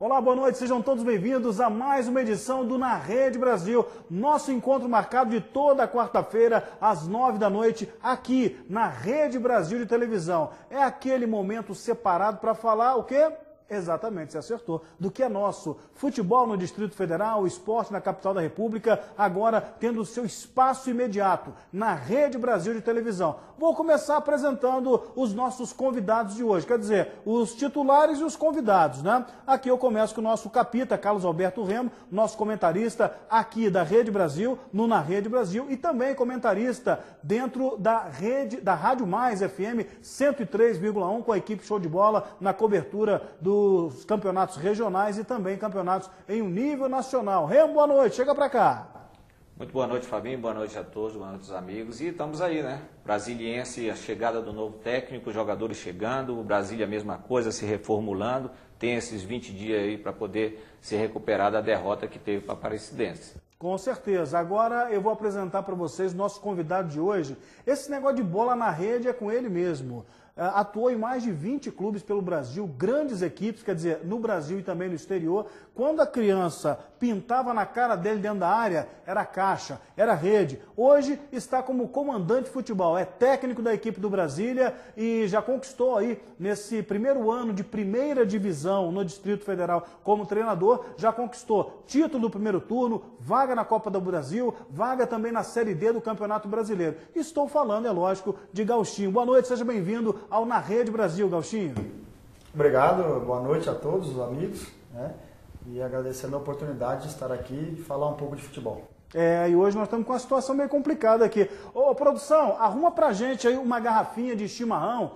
Olá, boa noite, sejam todos bem-vindos a mais uma edição do Na Rede Brasil. Nosso encontro marcado de toda quarta-feira, às 9 da noite, aqui na Rede Brasil de televisão. É aquele momento separado para falar o quê? Exatamente, você acertou. Do que é nosso. Futebol no Distrito Federal, esporte na capital da República, agora tendo o seu espaço imediato na Rede Brasil de televisão. Vou começar apresentando os nossos convidados de hoje, quer dizer, os titulares e os convidados, né? Aqui eu começo com o nosso capita, Carlos Alberto Remo, nosso comentarista aqui da Rede Brasil, no Na Rede Brasil, e também comentarista dentro da Rádio Mais FM 103,1 com a equipe Show de Bola na cobertura dos campeonatos regionais e também campeonatos em um nível nacional. Remo, boa noite, chega pra cá. Muito boa noite, Fabinho, boa noite a todos, boa noite aos amigos. E estamos aí, né? Brasiliense, a chegada do novo técnico, jogadores chegando, o Brasília a mesma coisa, se reformulando. Tem esses 20 dias aí para poder se recuperar da derrota que teve para a Aparecidense. Com certeza. Agora eu vou apresentar para vocês nosso convidado de hoje. Esse negócio de bola na rede é com ele mesmo. Atuou em mais de 20 clubes pelo Brasil, grandes equipes, quer dizer, no Brasil e também no exterior. Quando a criança pintava na cara dele dentro da área, era caixa, era rede. Hoje está como comandante de futebol, é técnico da equipe do Brasília e já conquistou aí, nesse primeiro ano de primeira divisão no Distrito Federal como treinador, já conquistou título do primeiro turno, vaga na Copa do Brasil, vaga também na Série D do Campeonato Brasileiro. Estou falando, é lógico, de Gauchinho. Boa noite, seja bem-vindo ao Na Rede Brasil, Gauchinho. Obrigado, boa noite a todos os amigos, né? E agradecendo a oportunidade de estar aqui e falar um pouco de futebol. E hoje nós estamos com uma situação meio complicada aqui. Ô, produção, arruma pra gente aí uma garrafinha de chimarrão,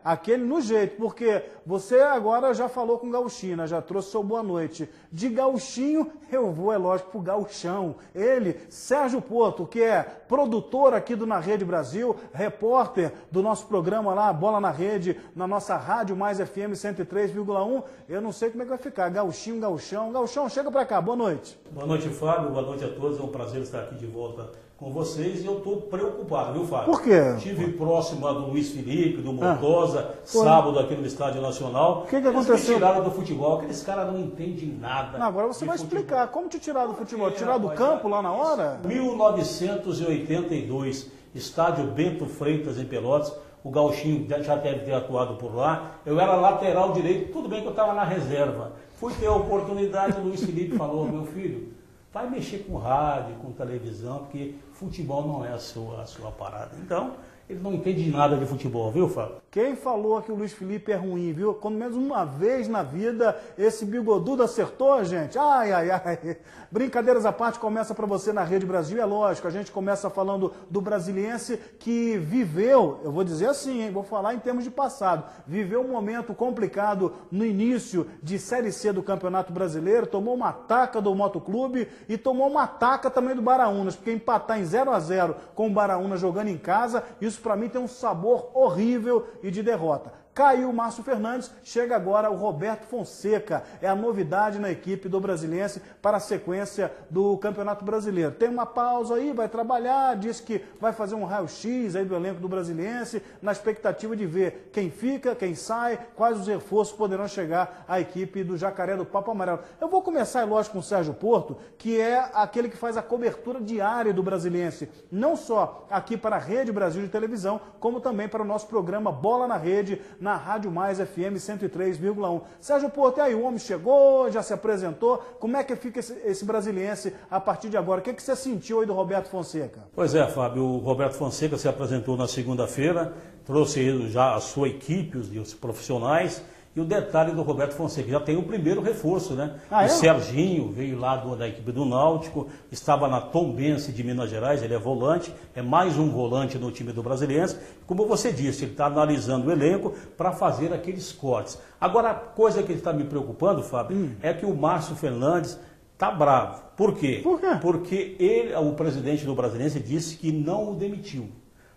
aquele no jeito, porque você agora já falou com o Gauchinho, né? Já trouxe seu boa noite. De Gauchinho, eu vou, é lógico, pro Gauchão. Ele, Sérgio Porto, que é produtor aqui do Na Rede Brasil, repórter do nosso programa lá, Bola na Rede, na nossa Rádio Mais FM 103,1. Eu não sei como é que vai ficar. Gauchinho, Gauchão. Gauchão, chega pra cá, boa noite. Boa noite, Fábio, boa noite a todos. É um prazer estar aqui de volta com vocês e eu estou preocupado, viu, Fábio? Por quê? Estive próximo do Luiz Felipe, do Montosa, sábado aqui no Estádio Nacional. O que aconteceu? Eles me tiraram do futebol, aqueles caras não entendem nada. Não, agora você vai explicar. Como te tiraram do futebol? Tiraram do campo lá na hora? 1982, Estádio Bento Freitas em Pelotas. O Gauchinho já deve ter atuado por lá. Eu era lateral direito, tudo bem que eu estava na reserva. Fui ter a oportunidade, o Luiz Felipe falou, meu filho, vai mexer com rádio, com televisão, porque futebol não é a sua parada. Então, ele não entende nada de futebol, viu, Fábio? Quem falou que o Luiz Felipe é ruim, viu? Quando menos uma vez na vida esse bigodudo acertou, gente. Ai, ai, ai. Brincadeiras à parte, começa para você na Rede Brasil, é lógico. A gente começa falando do brasiliense que viveu, eu vou dizer assim, hein? Vou falar em termos de passado, viveu um momento complicado no início de Série C do Campeonato Brasileiro, tomou uma taca do Motoclube e tomou uma taca também do Baraunas, porque empatar em 0-0 com o Baraunas jogando em casa, isso para mim tem um sabor horrível e de derrota. Caiu o Márcio Fernandes, chega agora o Roberto Fonseca, é a novidade na equipe do Brasiliense para a sequência do Campeonato Brasileiro. Tem uma pausa aí, vai trabalhar, diz que vai fazer um raio-x aí do elenco do Brasiliense, na expectativa de ver quem fica, quem sai, quais os reforços poderão chegar à equipe do Jacaré do Papo Amarelo. Eu vou começar, é lógico, com o Sérgio Porto, que é aquele que faz a cobertura diária do Brasiliense, não só aqui para a Rede Brasil de televisão, como também para o nosso programa Bola na Rede, na Rádio Mais FM 103,1. Sérgio Porto, e aí, o homem chegou, já se apresentou, como é que fica esse brasiliense a partir de agora? O que você sentiu aí do Roberto Fonseca? Pois é, Fábio, o Roberto Fonseca se apresentou na segunda-feira, trouxe já a sua equipe, os profissionais. E o detalhe do Roberto Fonseca, já tem o primeiro reforço, né? O Serginho veio lá da equipe do Náutico, estava na Tombense de Minas Gerais, ele é volante, é mais um volante no time do Brasiliense. Como você disse, ele está analisando o elenco para fazer aqueles cortes. Agora, a coisa que está me preocupando, Fábio, é que o Márcio Fernandes está bravo. Por quê? Por quê? Porque o presidente do Brasiliense disse que não o demitiu.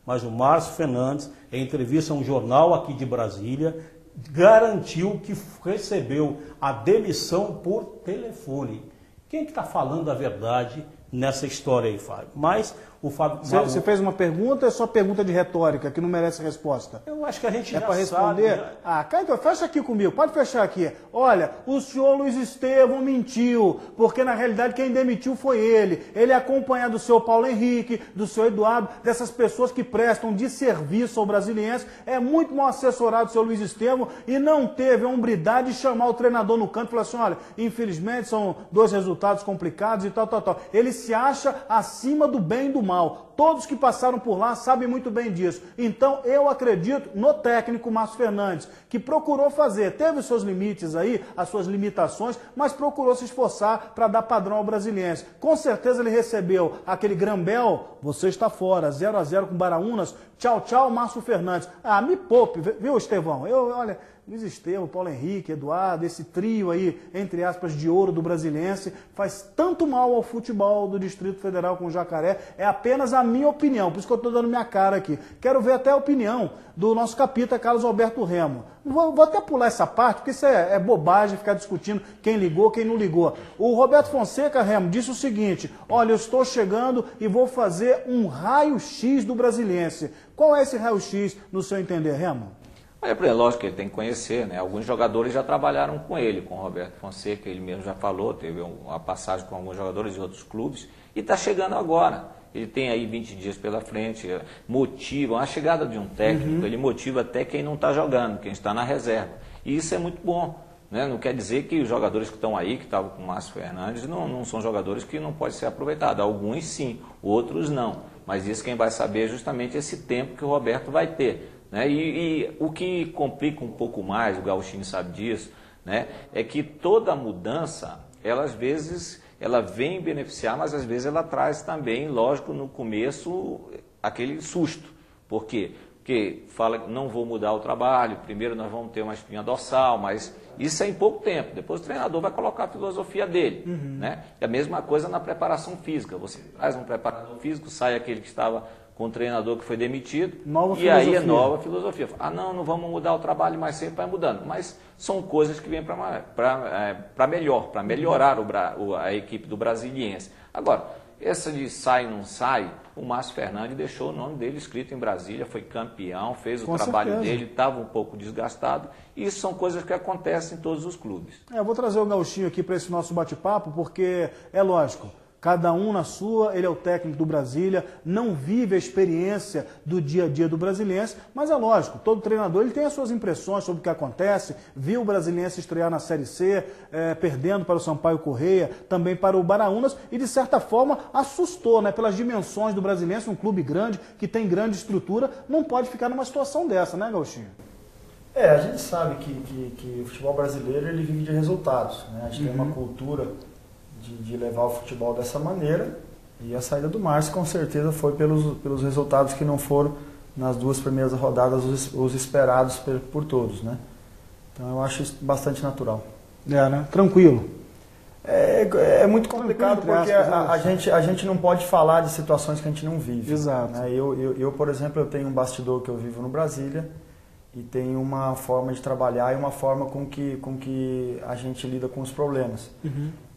Mas o Márcio Fernandes, em entrevista a um jornal aqui de Brasília, garantiu que recebeu a demissão por telefone. Quem que está falando a verdade nessa história aí, Fábio? Mas o Fábio... Você fez uma pergunta ou é só pergunta de retórica, que não merece resposta? Eu acho que a gente é já para responder? sabe, Ah, então fecha aqui comigo, pode fechar aqui. Olha, o senhor Luiz Estevão mentiu, porque na realidade quem demitiu foi ele. Ele é acompanhado do senhor Paulo Henrique, do senhor Eduardo, dessas pessoas que prestam de serviço ao Brasiliense. É muito mal assessorado o senhor Luiz Estevão e não teve a hombridade de chamar o treinador no canto e falar assim, olha, infelizmente são 2 resultados complicados e tal. Ele se acha acima do bem e do mal. Todos que passaram por lá sabem muito bem disso. Então, eu acredito no técnico Márcio Fernandes, que procurou fazer, teve os seus limites aí, as suas limitações, mas procurou se esforçar para dar padrão ao Brasiliense. Com certeza ele recebeu aquele Grambel, você está fora, 0-0 com Baraunas, tchau, tchau, Márcio Fernandes. Ah, me poupe, viu, Estevão? Olha, Luiz Estevão, Paulo Henrique, Eduardo, esse trio aí, entre aspas, de ouro do Brasiliense, faz tanto mal ao futebol do Distrito Federal com o Jacaré. É apenas a minha opinião, por isso que eu estou dando minha cara aqui. Quero ver até a opinião do nosso capita, Carlos Alberto Remo. Vou até pular essa parte, porque isso é bobagem ficar discutindo quem ligou, quem não ligou. O Roberto Fonseca, Remo, disse o seguinte, olha, eu estou chegando e vou fazer um raio-x do Brasiliense. Qual é esse raio-x, no seu entender, Remo? É lógico que ele tem que conhecer, né? Alguns jogadores já trabalharam com ele, com o Roberto Fonseca, ele mesmo já falou, teve uma passagem com alguns jogadores de outros clubes e está chegando agora. Ele tem aí 20 dias pela frente, motiva, a chegada de um técnico, ele motiva até quem não está jogando, quem está na reserva. E isso é muito bom, né? Não quer dizer que os jogadores que estão aí, que estavam com o Márcio Fernandes, não são jogadores que não podem ser aproveitados. Alguns sim, outros não. Mas isso quem vai saber é justamente esse tempo que o Roberto vai ter. Né? E o que complica um pouco mais, o Gauchinho sabe disso, né? É que toda mudança, ela às vezes ela vem beneficiar, mas às vezes ela traz também, lógico, no começo, aquele susto. Por quê? Porque fala que não vou mudar o trabalho, primeiro nós vamos ter uma espinha dorsal, mas isso é em pouco tempo. Depois o treinador vai colocar a filosofia dele. Né? É a mesma coisa na preparação física. Você traz um preparador físico, sai aquele que estava com o treinador que foi demitido, aí é nova filosofia. Ah, não vamos mudar o trabalho, mas sempre vai mudando. Mas são coisas que vêm para melhor, para melhorar a equipe do Brasiliense. Agora, essa de sai não sai, o Márcio Fernandes deixou o nome dele escrito em Brasília, foi campeão, fez o trabalho dele, estava um pouco desgastado. E isso são coisas que acontecem em todos os clubes. Eu vou trazer o Gauchinho aqui para esse nosso bate-papo, porque é lógico. Cada um na sua, ele é o técnico do Brasília, não vive a experiência do dia a dia do Brasiliense, mas é lógico, todo treinador ele tem as suas impressões sobre o que acontece, viu o Brasiliense estrear na Série C, perdendo para o Sampaio Corrêa, também para o Baraunas, e de certa forma assustou, né, pelas dimensões do Brasiliense, um clube grande, que tem grande estrutura, não pode ficar numa situação dessa, né, Gauchinho? A gente sabe que o futebol brasileiro ele vive de resultados, né? A gente tem uma cultura de levar o futebol dessa maneira, e a saída do Márcio com certeza foi pelos resultados que não foram nas 2 primeiras rodadas os esperados por todos, né? Então eu acho isso bastante natural. Né? Tranquilo. É muito complicado porque a gente não pode falar de situações que a gente não vive. Exato. Né? Eu, por exemplo, eu tenho um bastidor que eu vivo no Brasília e tenho uma forma de trabalhar e uma forma com que a gente lida com os problemas.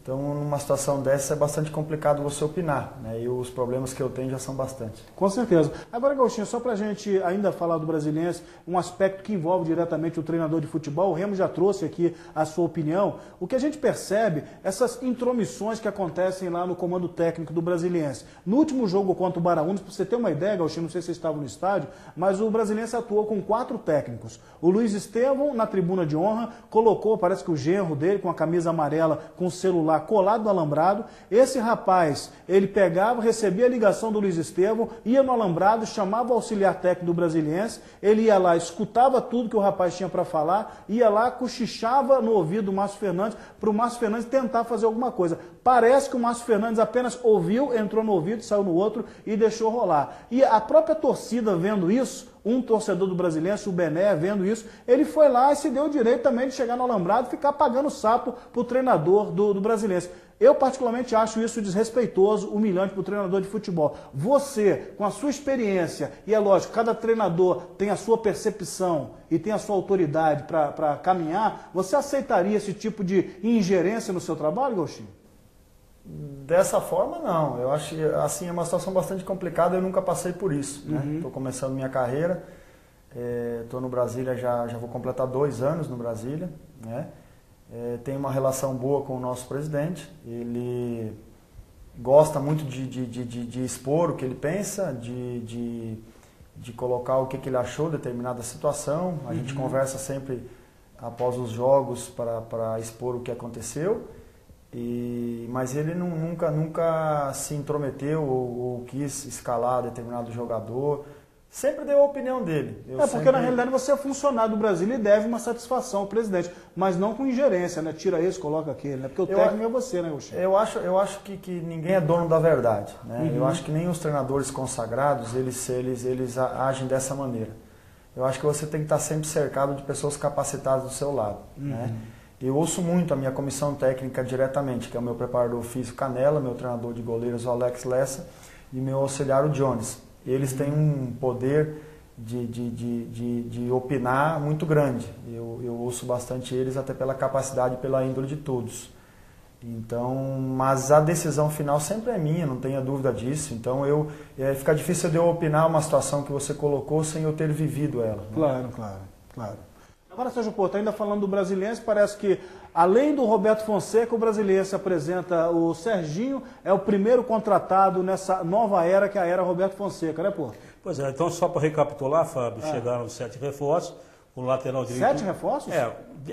Então, numa situação dessa, é bastante complicado você opinar, né? E os problemas que eu tenho já são bastantes. Com certeza. Agora, Gauchinho, só para a gente ainda falar do Brasiliense, um aspecto que envolve diretamente o treinador de futebol, o Remo já trouxe aqui a sua opinião. O que a gente percebe, essas intromissões que acontecem lá no comando técnico do Brasiliense. No último jogo contra o Baraunas, para você ter uma ideia, Gauchinho, não sei se você estava no estádio, mas o Brasiliense atuou com 4 técnicos. O Luiz Estevão, na tribuna de honra, colocou, parece que o genro dele, com a camisa amarela, com o celular colado no alambrado. Esse rapaz, ele pegava, recebia a ligação do Luiz Estevão, ia no alambrado, chamava o auxiliar técnico do Brasiliense, ele ia lá, escutava tudo que o rapaz tinha para falar, ia lá, cochichava no ouvido do Márcio Fernandes, para o Márcio Fernandes tentar fazer alguma coisa. Parece que o Márcio Fernandes apenas ouviu, entrou no ouvido, saiu no outro e deixou rolar. E a própria torcida vendo isso, um torcedor do Brasiliense, o Bené, vendo isso, ele foi lá e se deu o direito também de chegar no alambrado e ficar pagando sapo para o treinador do Brasiliense. Eu particularmente acho isso desrespeitoso, humilhante para o treinador de futebol. Você, com a sua experiência, e é lógico, cada treinador tem a sua percepção e tem a sua autoridade para caminhar, você aceitaria esse tipo de ingerência no seu trabalho, Gauchinho? Dessa forma, não. Eu acho que assim, é uma situação bastante complicada, eu nunca passei por isso. Estou começando minha carreira, estou no Brasília, já vou completar 2 anos no Brasília. Né? Tenho uma relação boa com o nosso presidente, ele gosta muito de expor o que ele pensa, de colocar o que ele achou de determinada situação. A gente conversa sempre após os jogos para expor o que aconteceu. Mas ele nunca se intrometeu ou quis escalar determinado jogador. Sempre deu a opinião dele. Porque na realidade você é funcionário do Brasil e deve uma satisfação ao presidente, mas não com ingerência, né? Tira esse, coloca aquele, né? Porque o técnico é você, né, Gauchinho? Eu acho que ninguém é dono da verdade, né? Eu acho que nem os treinadores consagrados, eles agem dessa maneira. Eu acho que você tem que estar sempre cercado de pessoas capacitadas do seu lado, né? Eu ouço muito a minha comissão técnica diretamente, que é o meu preparador físico Canela, meu treinador de goleiros o Alex Lessa e meu auxiliar o Jones. Eles têm um poder de opinar muito grande. Eu ouço bastante eles, até pela capacidade e pela índole de todos. Então, mas a decisão final sempre é minha, não tenha dúvida disso. Então, fica difícil de eu opinar uma situação que você colocou sem eu ter vivido ela. Claro, né? Claro. Agora, Sérgio Porto, ainda falando do Brasiliense, parece que, além do Roberto Fonseca, o Brasiliense apresenta o Serginho, é o primeiro contratado nessa nova era, que é a era Roberto Fonseca, né, Porto? Pois é, então só para recapitular, Fábio, chegaram 7 reforços, o lateral direito... 7 reforços?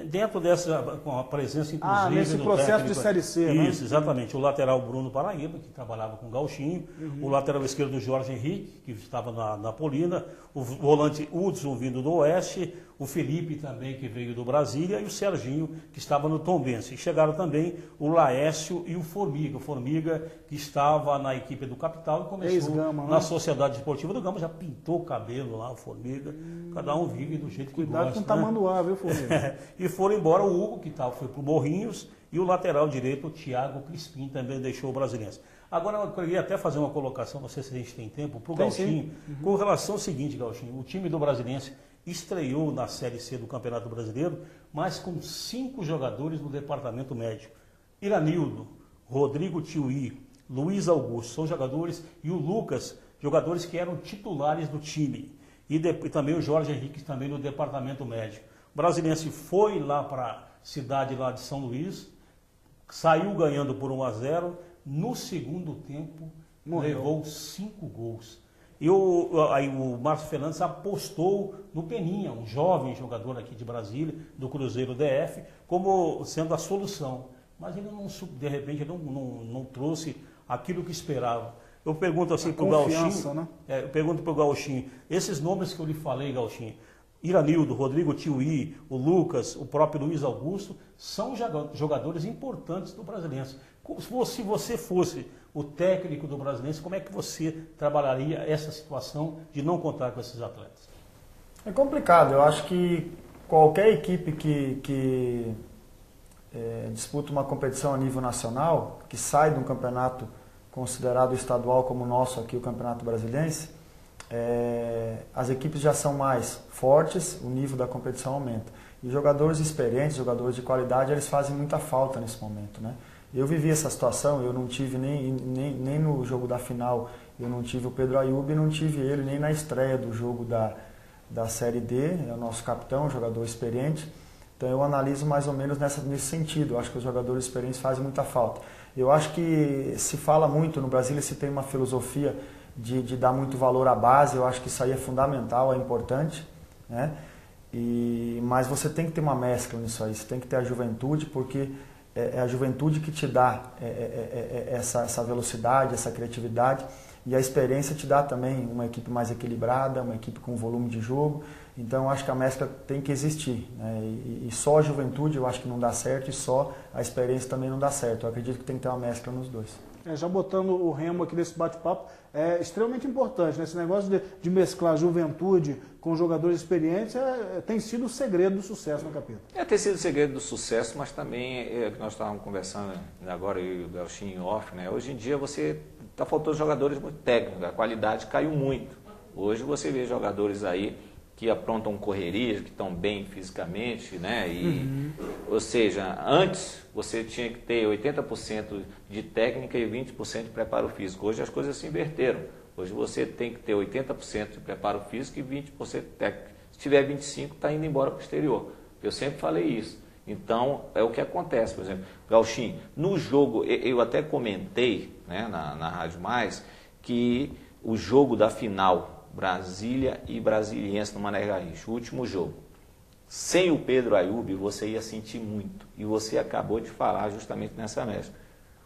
Dentro dessa, com a presença inclusive nesse do processo técnico, de Série C, Isso, exatamente. O lateral Bruno Paraíba, que trabalhava com o Gauchinho, o lateral esquerdo Jorge Henrique, que estava na Polina, o volante Hudson vindo do Oeste, o Felipe também, que veio do Brasília, e o Serginho, que estava no Tombense. E chegaram também o Laércio e o Formiga, que estava na equipe do Capital e começou na Sociedade Esportiva do Gama, já pintou o cabelo lá, o Formiga, cada um vive do jeito que gosta. Cuidado com o tamanduá, viu, Formiga? E foram embora o Hugo, que foi para o Morrinhos, e o lateral direito, o Thiago Crispim, também deixou o Brasiliense. Agora, eu queria até fazer uma colocação, não sei se a gente tem tempo, para o Gauchinho, com relação ao seguinte, Gauchinho, o time do Brasiliense estreou na Série C do Campeonato Brasileiro, mas com 5 jogadores no departamento médico. Iranildo, Rodrigo Tiuí, Luiz Augusto, são jogadores, e o Lucas, jogadores que eram titulares do time. E também o Jorge Henrique, também no departamento médico. O Brasiliense foi lá para a cidade lá de São Luís, saiu ganhando por 1-0, no segundo tempo levou 5 gols. E aí o Márcio Fernandes apostou no Peninha, um jovem jogador aqui de Brasília, do Cruzeiro DF, como sendo a solução. Mas ele de repente não trouxe aquilo que esperava. Eu pergunto assim para o Gauchinho, né? Eu pergunto para o Gauchinho, esses nomes que eu lhe falei, Gauchinho, Iranildo, Rodrigo Tiuí, o Lucas, o próprio Luiz Augusto, são jogadores importantes do Brasiliense. Se você fosse o técnico do Brasiliense, como é que você trabalharia essa situação de não contar com esses atletas? É complicado. Eu acho que qualquer equipe que disputa uma competição a nível nacional, que sai de um campeonato considerado estadual como o nosso aqui, o Campeonato Brasiliense, as equipes já são mais fortes, o nível da competição aumenta. E jogadores experientes, jogadores de qualidade, eles fazem muita falta nesse momento, né? Eu vivi essa situação, eu não tive nem no jogo da final, eu não tive o Pedro Ayub, não tive ele nem na estreia do jogo da Série D, é o nosso capitão, um jogador experiente. Então eu analiso mais ou menos nesse sentido, eu acho que os jogadores experientes fazem muita falta. Eu acho que se fala muito, no Brasil se tem uma filosofia de dar muito valor à base, eu acho que isso aí é fundamental, é importante, né? Mas você tem que ter uma mescla nisso aí, você tem que ter a juventude, porque é a juventude que te dá essa velocidade, essa criatividade, e a experiência te dá também uma equipe mais equilibrada, uma equipe com volume de jogo. Então eu acho que a mescla tem que existir, né? E só a juventude eu acho que não dá certo, e só a experiência também não dá certo. Eu acredito que tem que ter uma mescla nos dois. Já botando o remo aqui nesse bate-papo, é extremamente importante, né? Esse negócio de mesclar juventude com jogadores experientes tem sido o segredo do sucesso no Capita. Tem sido o segredo do sucesso, mas também, que nós estávamos conversando agora, eu e o Gauchinho off, né? Hoje em dia você está faltando jogadores muito técnicos, a qualidade caiu muito. Hoje você vê jogadores aí que aprontam correrias, que estão bem fisicamente, né? Ou seja, antes você tinha que ter 80% de técnica e 20% de preparo físico. Hoje as coisas se inverteram. Hoje você tem que ter 80% de preparo físico e 20% de técnica. Se tiver 25%, está indo embora para o exterior. Eu sempre falei isso. Então, é o que acontece, por exemplo. Gauchinho, no jogo, eu até comentei, né, na Rádio Mais, que o jogo da final, Brasília e Brasiliense no Mané Garrincha, o último jogo, sem o Pedro Ayub, você ia sentir muito. E você acabou de falar justamente nessa mesa.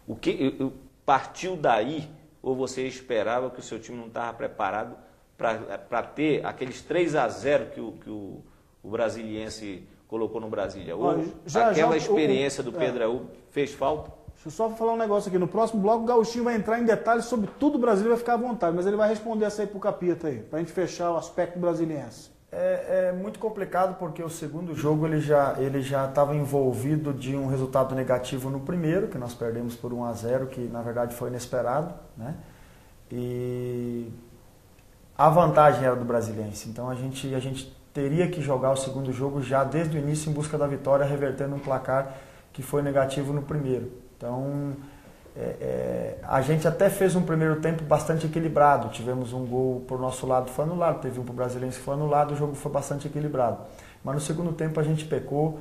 O que partiu daí, ou você esperava que o seu time não estava preparado para ter aqueles 3-0 que o Brasiliense colocou no Brasília? Ou aquela experiência do Pedro Ayub fez falta? Deixa eu só falar um negócio aqui. No próximo bloco, o Gauchinho vai entrar em detalhes sobre tudo o Brasília, vai ficar à vontade, mas ele vai responder essa aí pro Capita aí, pra gente fechar o aspecto brasiliense. É muito complicado porque o segundo jogo ele já estava envolvido de um resultado negativo no primeiro, que nós perdemos por 1-0, que na verdade foi inesperado, né? E a vantagem era do Brasiliense, então a gente teria que jogar o segundo jogo já desde o início em busca da vitória, revertendo um placar que foi negativo no primeiro. Então, a gente até fez um primeiro tempo bastante equilibrado. Tivemos um gol por nosso lado, foi anulado. Teve um para o Brasiliense que foi anulado, o jogo foi bastante equilibrado. Mas no segundo tempo a gente pecou,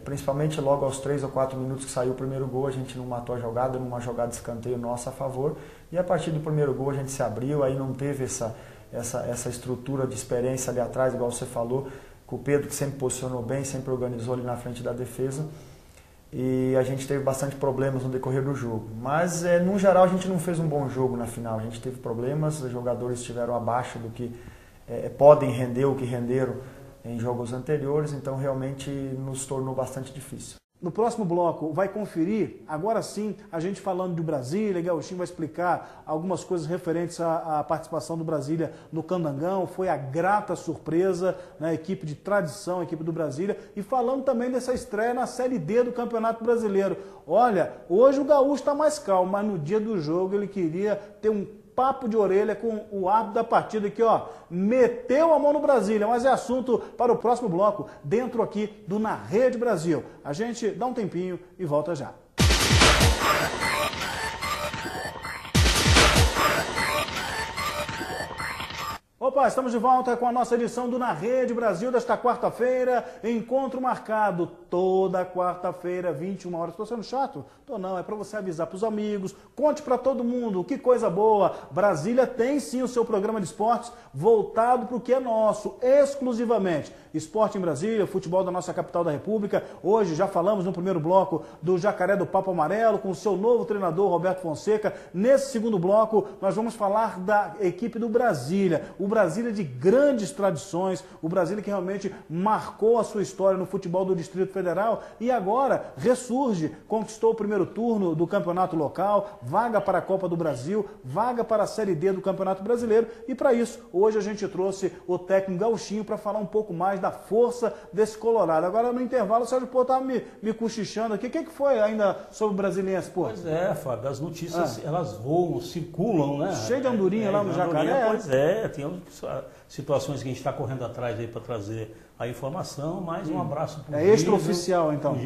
principalmente logo aos 3 ou 4 minutos que saiu o primeiro gol, a gente não matou a jogada, numa jogada de escanteio nossa a favor. E a partir do primeiro gol a gente se abriu, aí não teve essa estrutura de experiência ali atrás, igual você falou, com o Pedro, que sempre posicionou bem, sempre organizou ali na frente da defesa. E a gente teve bastante problemas no decorrer do jogo. Mas, no geral, a gente não fez um bom jogo na final. A gente teve problemas, os jogadores estiveram abaixo do que podem render, o que renderam em jogos anteriores. Então, realmente, nos tornou bastante difícil. No próximo bloco, vai conferir, agora sim, a gente falando de Brasília, Gauchinho vai explicar algumas coisas referentes à participação do Brasília no Candangão, foi a grata surpresa, né, equipe de tradição, a equipe do Brasília, e falando também dessa estreia na Série D do Campeonato Brasileiro. Olha, hoje o Gaúcho está mais calmo, mas no dia do jogo ele queria ter um papo de orelha com o árbitro da partida aqui, ó, meteu a mão no Brasília, mas é assunto para o próximo bloco, dentro aqui do Na Rede Brasil. A gente dá um tempinho e volta já. Opa, estamos de volta com a nossa edição do Na Rede Brasil desta quarta-feira. Encontro marcado toda quarta-feira, 21 horas. Estou sendo chato? Tô não, é para você avisar para os amigos, conte para todo mundo, que coisa boa. Brasília tem sim o seu programa de esportes voltado para o que é nosso, exclusivamente. Esporte em Brasília, futebol da nossa capital da República. Hoje já falamos no primeiro bloco do Jacaré do Papo Amarelo com o seu novo treinador Roberto Fonseca. Nesse segundo bloco nós vamos falar da equipe do Brasília. O Brasília de grandes tradições, o Brasília que realmente marcou a sua história no futebol do Distrito Federal e agora ressurge, conquistou o primeiro turno do campeonato local, vaga para a Copa do Brasil, vaga para a Série D do Campeonato Brasileiro e para isso hoje a gente trouxe o técnico Gauchinho para falar um pouco mais da força desse Colorado. Agora no intervalo o Sérgio Pô estava me cochichando aqui, o que foi ainda sobre o Brasiliense, pô? Pois é, Fábio, as notícias elas voam, circulam, né? Cheio de andorinha lá no Jacaré. Pois é, tem situações que a gente está correndo atrás aí para trazer a informação, mas um abraço para o Giso. Extraoficial, então.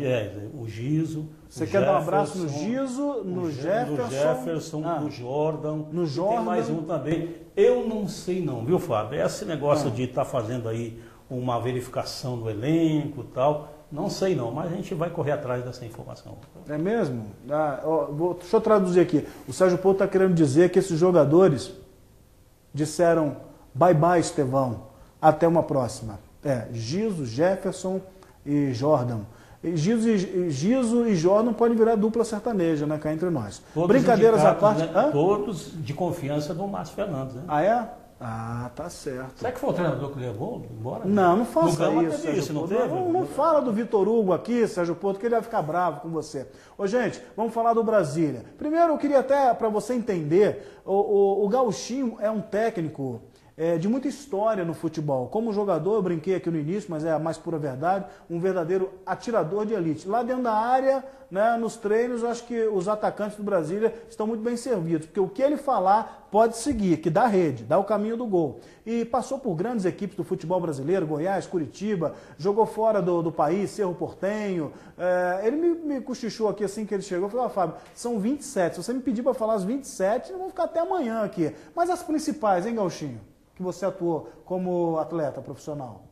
O Giso. Você quer dar um abraço no Giso, no Jefferson, no Jordan. No Jordan. Tem mais um também. Eu não sei não, viu, Fábio? Esse negócio de estar fazendo aí uma verificação do elenco e tal, não sei não, mas a gente vai correr atrás dessa informação. É mesmo? Deixa eu traduzir aqui. O Sérgio Pô está querendo dizer que esses jogadores disseram bye-bye, Estevão, até uma próxima. Giso, Jefferson e Jordan. Giso e Jordan podem virar dupla sertaneja, né, cá entre nós. Todos brincadeiras à parte. Né? Todos de confiança do Márcio Fernandes. Né? Ah, é? Ah, tá certo. Será que foi o treinador que levou embora? Não faça isso, Sérgio isso, não teve? Não fala do Vitor Hugo aqui, Sérgio Porto, que ele vai ficar bravo com você. Ô, gente, vamos falar do Brasília. Primeiro, eu queria até, para você entender, o Gauchinho é um técnico de muita história no futebol. Como jogador, eu brinquei aqui no início, mas é a mais pura verdade, um verdadeiro atirador de elite. Lá dentro da área, né, nos treinos, eu acho que os atacantes do Brasília estão muito bem servidos, porque o que ele falar pode seguir, que dá rede, dá o caminho do gol. E passou por grandes equipes do futebol brasileiro, Goiás, Curitiba, jogou fora do país, Cerro Porteño. Ele me cochichou aqui assim que ele chegou, falou: Fábio, são 27, se você me pedir para falar as 27, eu vou ficar até amanhã aqui. Mas as principais, hein, Gauchinho? Que você atuou como atleta profissional?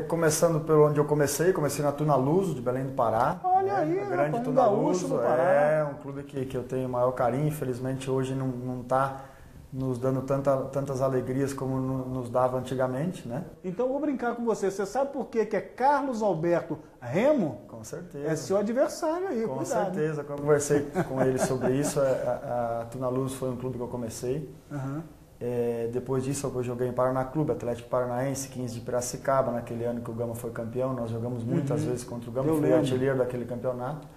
Começando pelo onde eu comecei na Tunaluso, de Belém do Pará. Olha aí, a grande Tunaluso, é um clube que eu tenho o maior carinho, infelizmente hoje não está nos dando tantas alegrias como nos dava antigamente, né? Então eu vou brincar com você, você sabe por que é Carlos Alberto Remo? Com certeza. É seu adversário aí, com cuidado. certeza, quando eu conversei com ele sobre isso, a Tunaluso foi um clube que eu comecei. Uhum. Depois disso eu joguei em Paraná Clube, Atlético Paranaense, 15 de Piracicaba, naquele ano que o Gama foi campeão, nós jogamos muitas vezes contra o Gama, fui artilheiro daquele campeonato.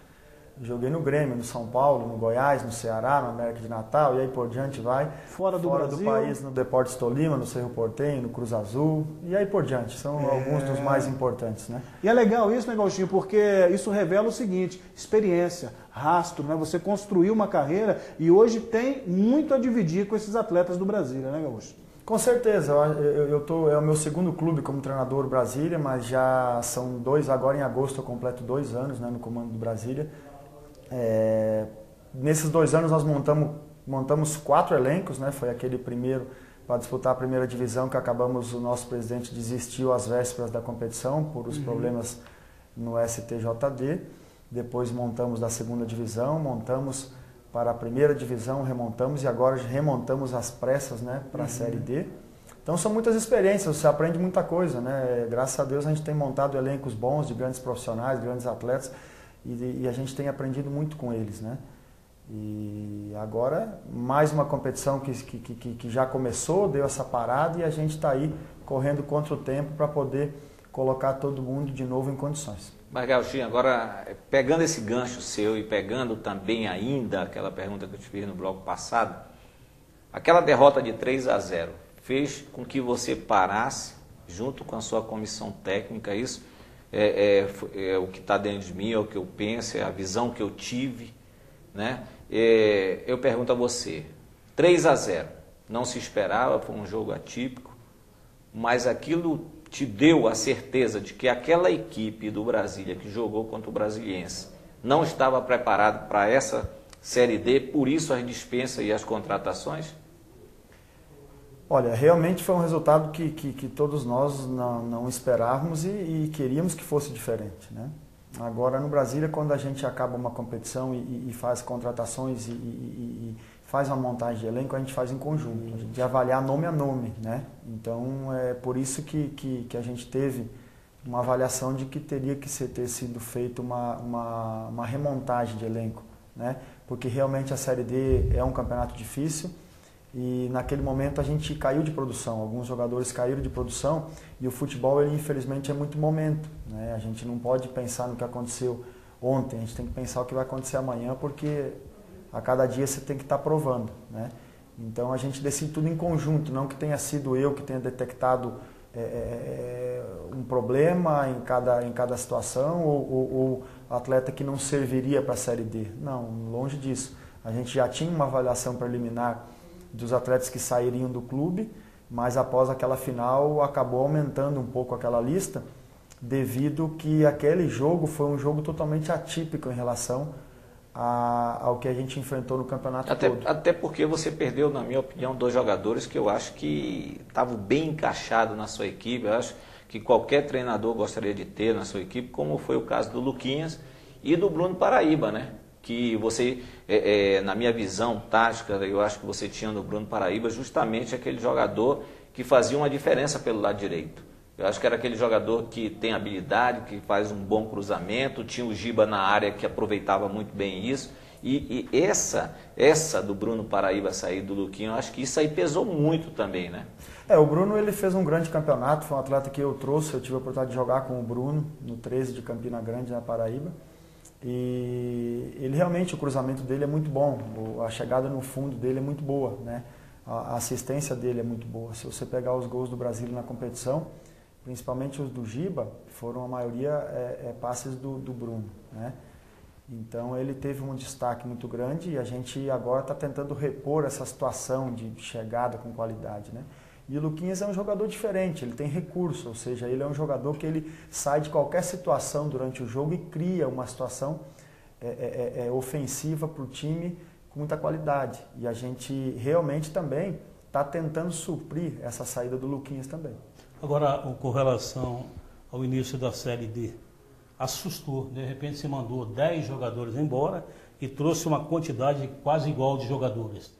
Joguei no Grêmio, no São Paulo, no Goiás, no Ceará, no América de Natal, e aí por diante vai. Fora do país, no Deportes Tolima, no Cerro Porteño, no Cruz Azul, e aí por diante. São alguns dos mais importantes, né? E é legal isso, né, Gauchinho? Porque isso revela o seguinte: experiência, rastro, né? Você construiu uma carreira e hoje tem muito a dividir com esses atletas do Brasília, né, Gaúcho? Com certeza, é o meu segundo clube como treinador Brasília, mas já são 2, agora em agosto eu completo 2 anos, né, no comando do Brasília. Nesses 2 anos nós montamos 4 elencos, né? Foi aquele primeiro para disputar a primeira divisão que acabamos, o nosso presidente desistiu às vésperas da competição por os problemas no STJD. Depois montamos da segunda divisão, montamos para a primeira divisão, remontamos e agora remontamos às pressas, né, para a Série D. Então são muitas experiências, você aprende muita coisa, né? Graças a Deus a gente tem montado elencos bons de grandes profissionais, grandes atletas. E a gente tem aprendido muito com eles, né? E agora, mais uma competição que já começou, deu essa parada e a gente está aí correndo contra o tempo para poder colocar todo mundo de novo em condições. Mas, Gauchinho, agora, pegando esse gancho seu e pegando também ainda aquela pergunta que eu te fiz no bloco passado, aquela derrota de 3-0 fez com que você parasse, junto com a sua comissão técnica, isso? É o que está dentro de mim, é o que eu penso, é a visão que eu tive, né? Eu pergunto a você, 3-0, não se esperava, foi um jogo atípico, mas aquilo te deu a certeza de que aquela equipe do Brasília que jogou contra o Brasiliense não estava preparada para essa Série D, por isso as dispensas e as contratações? Olha, realmente foi um resultado que todos nós não esperávamos e queríamos que fosse diferente, né? Agora, no Brasília, quando a gente acaba uma competição e faz contratações e faz uma montagem de elenco, a gente faz em conjunto, de avaliar nome a nome, né? Então, é por isso que a gente teve uma avaliação de que teria que ter sido feita uma remontagem de elenco, né? Porque realmente a Série D é um campeonato difícil. E naquele momento a gente caiu de produção, alguns jogadores caíram de produção e o futebol, ele infelizmente é muito momento, né? A gente não pode pensar no que aconteceu ontem, a gente tem que pensar o que vai acontecer amanhã, porque a cada dia você tem que estar provando, né? Então a gente decide tudo em conjunto, não que tenha sido eu que tenha detectado um problema em cada situação ou atleta que não serviria para a Série D. Não, longe disso. A gente já tinha uma avaliação preliminar dos atletas que sairiam do clube, mas após aquela final acabou aumentando um pouco aquela lista, devido que aquele jogo foi um jogo totalmente atípico em relação ao que a gente enfrentou no campeonato todo. Até porque você perdeu, na minha opinião, 2 jogadores que eu acho que estavam bem encaixados na sua equipe, eu acho que qualquer treinador gostaria de ter na sua equipe, como foi o caso do Luquinhas e do Bruno Paraíba, né? Que você, na minha visão tática, eu acho que você tinha no Bruno Paraíba justamente aquele jogador que fazia uma diferença pelo lado direito. Eu acho que era aquele jogador que tem habilidade, que faz um bom cruzamento, tinha o Giba na área que aproveitava muito bem isso. E essa do Bruno Paraíba sair do Luquinho, eu acho que isso aí pesou muito também, né? O Bruno, ele fez um grande campeonato, foi um atleta que eu trouxe, eu tive a oportunidade de jogar com o Bruno no 13 de Campina Grande, na Paraíba. E ele realmente, o cruzamento dele é muito bom, a chegada no fundo dele é muito boa, né? a assistência dele é muito boa. Se você pegar os gols do Brasil na competição, principalmente os do Giba, foram a maioria passes do Bruno, né? Então ele teve um destaque muito grande e a gente agora está tentando repor essa situação de chegada com qualidade, né? E o Luquinhas é um jogador diferente, ele tem recurso, ou seja, ele é um jogador que ele sai de qualquer situação durante o jogo e cria uma situação ofensiva para o time com muita qualidade. E a gente realmente também está tentando suprir essa saída do Luquinhas também. Agora, com relação ao início da Série D, assustou, de repente você mandou 10 jogadores embora e trouxe uma quantidade quase igual de jogadores.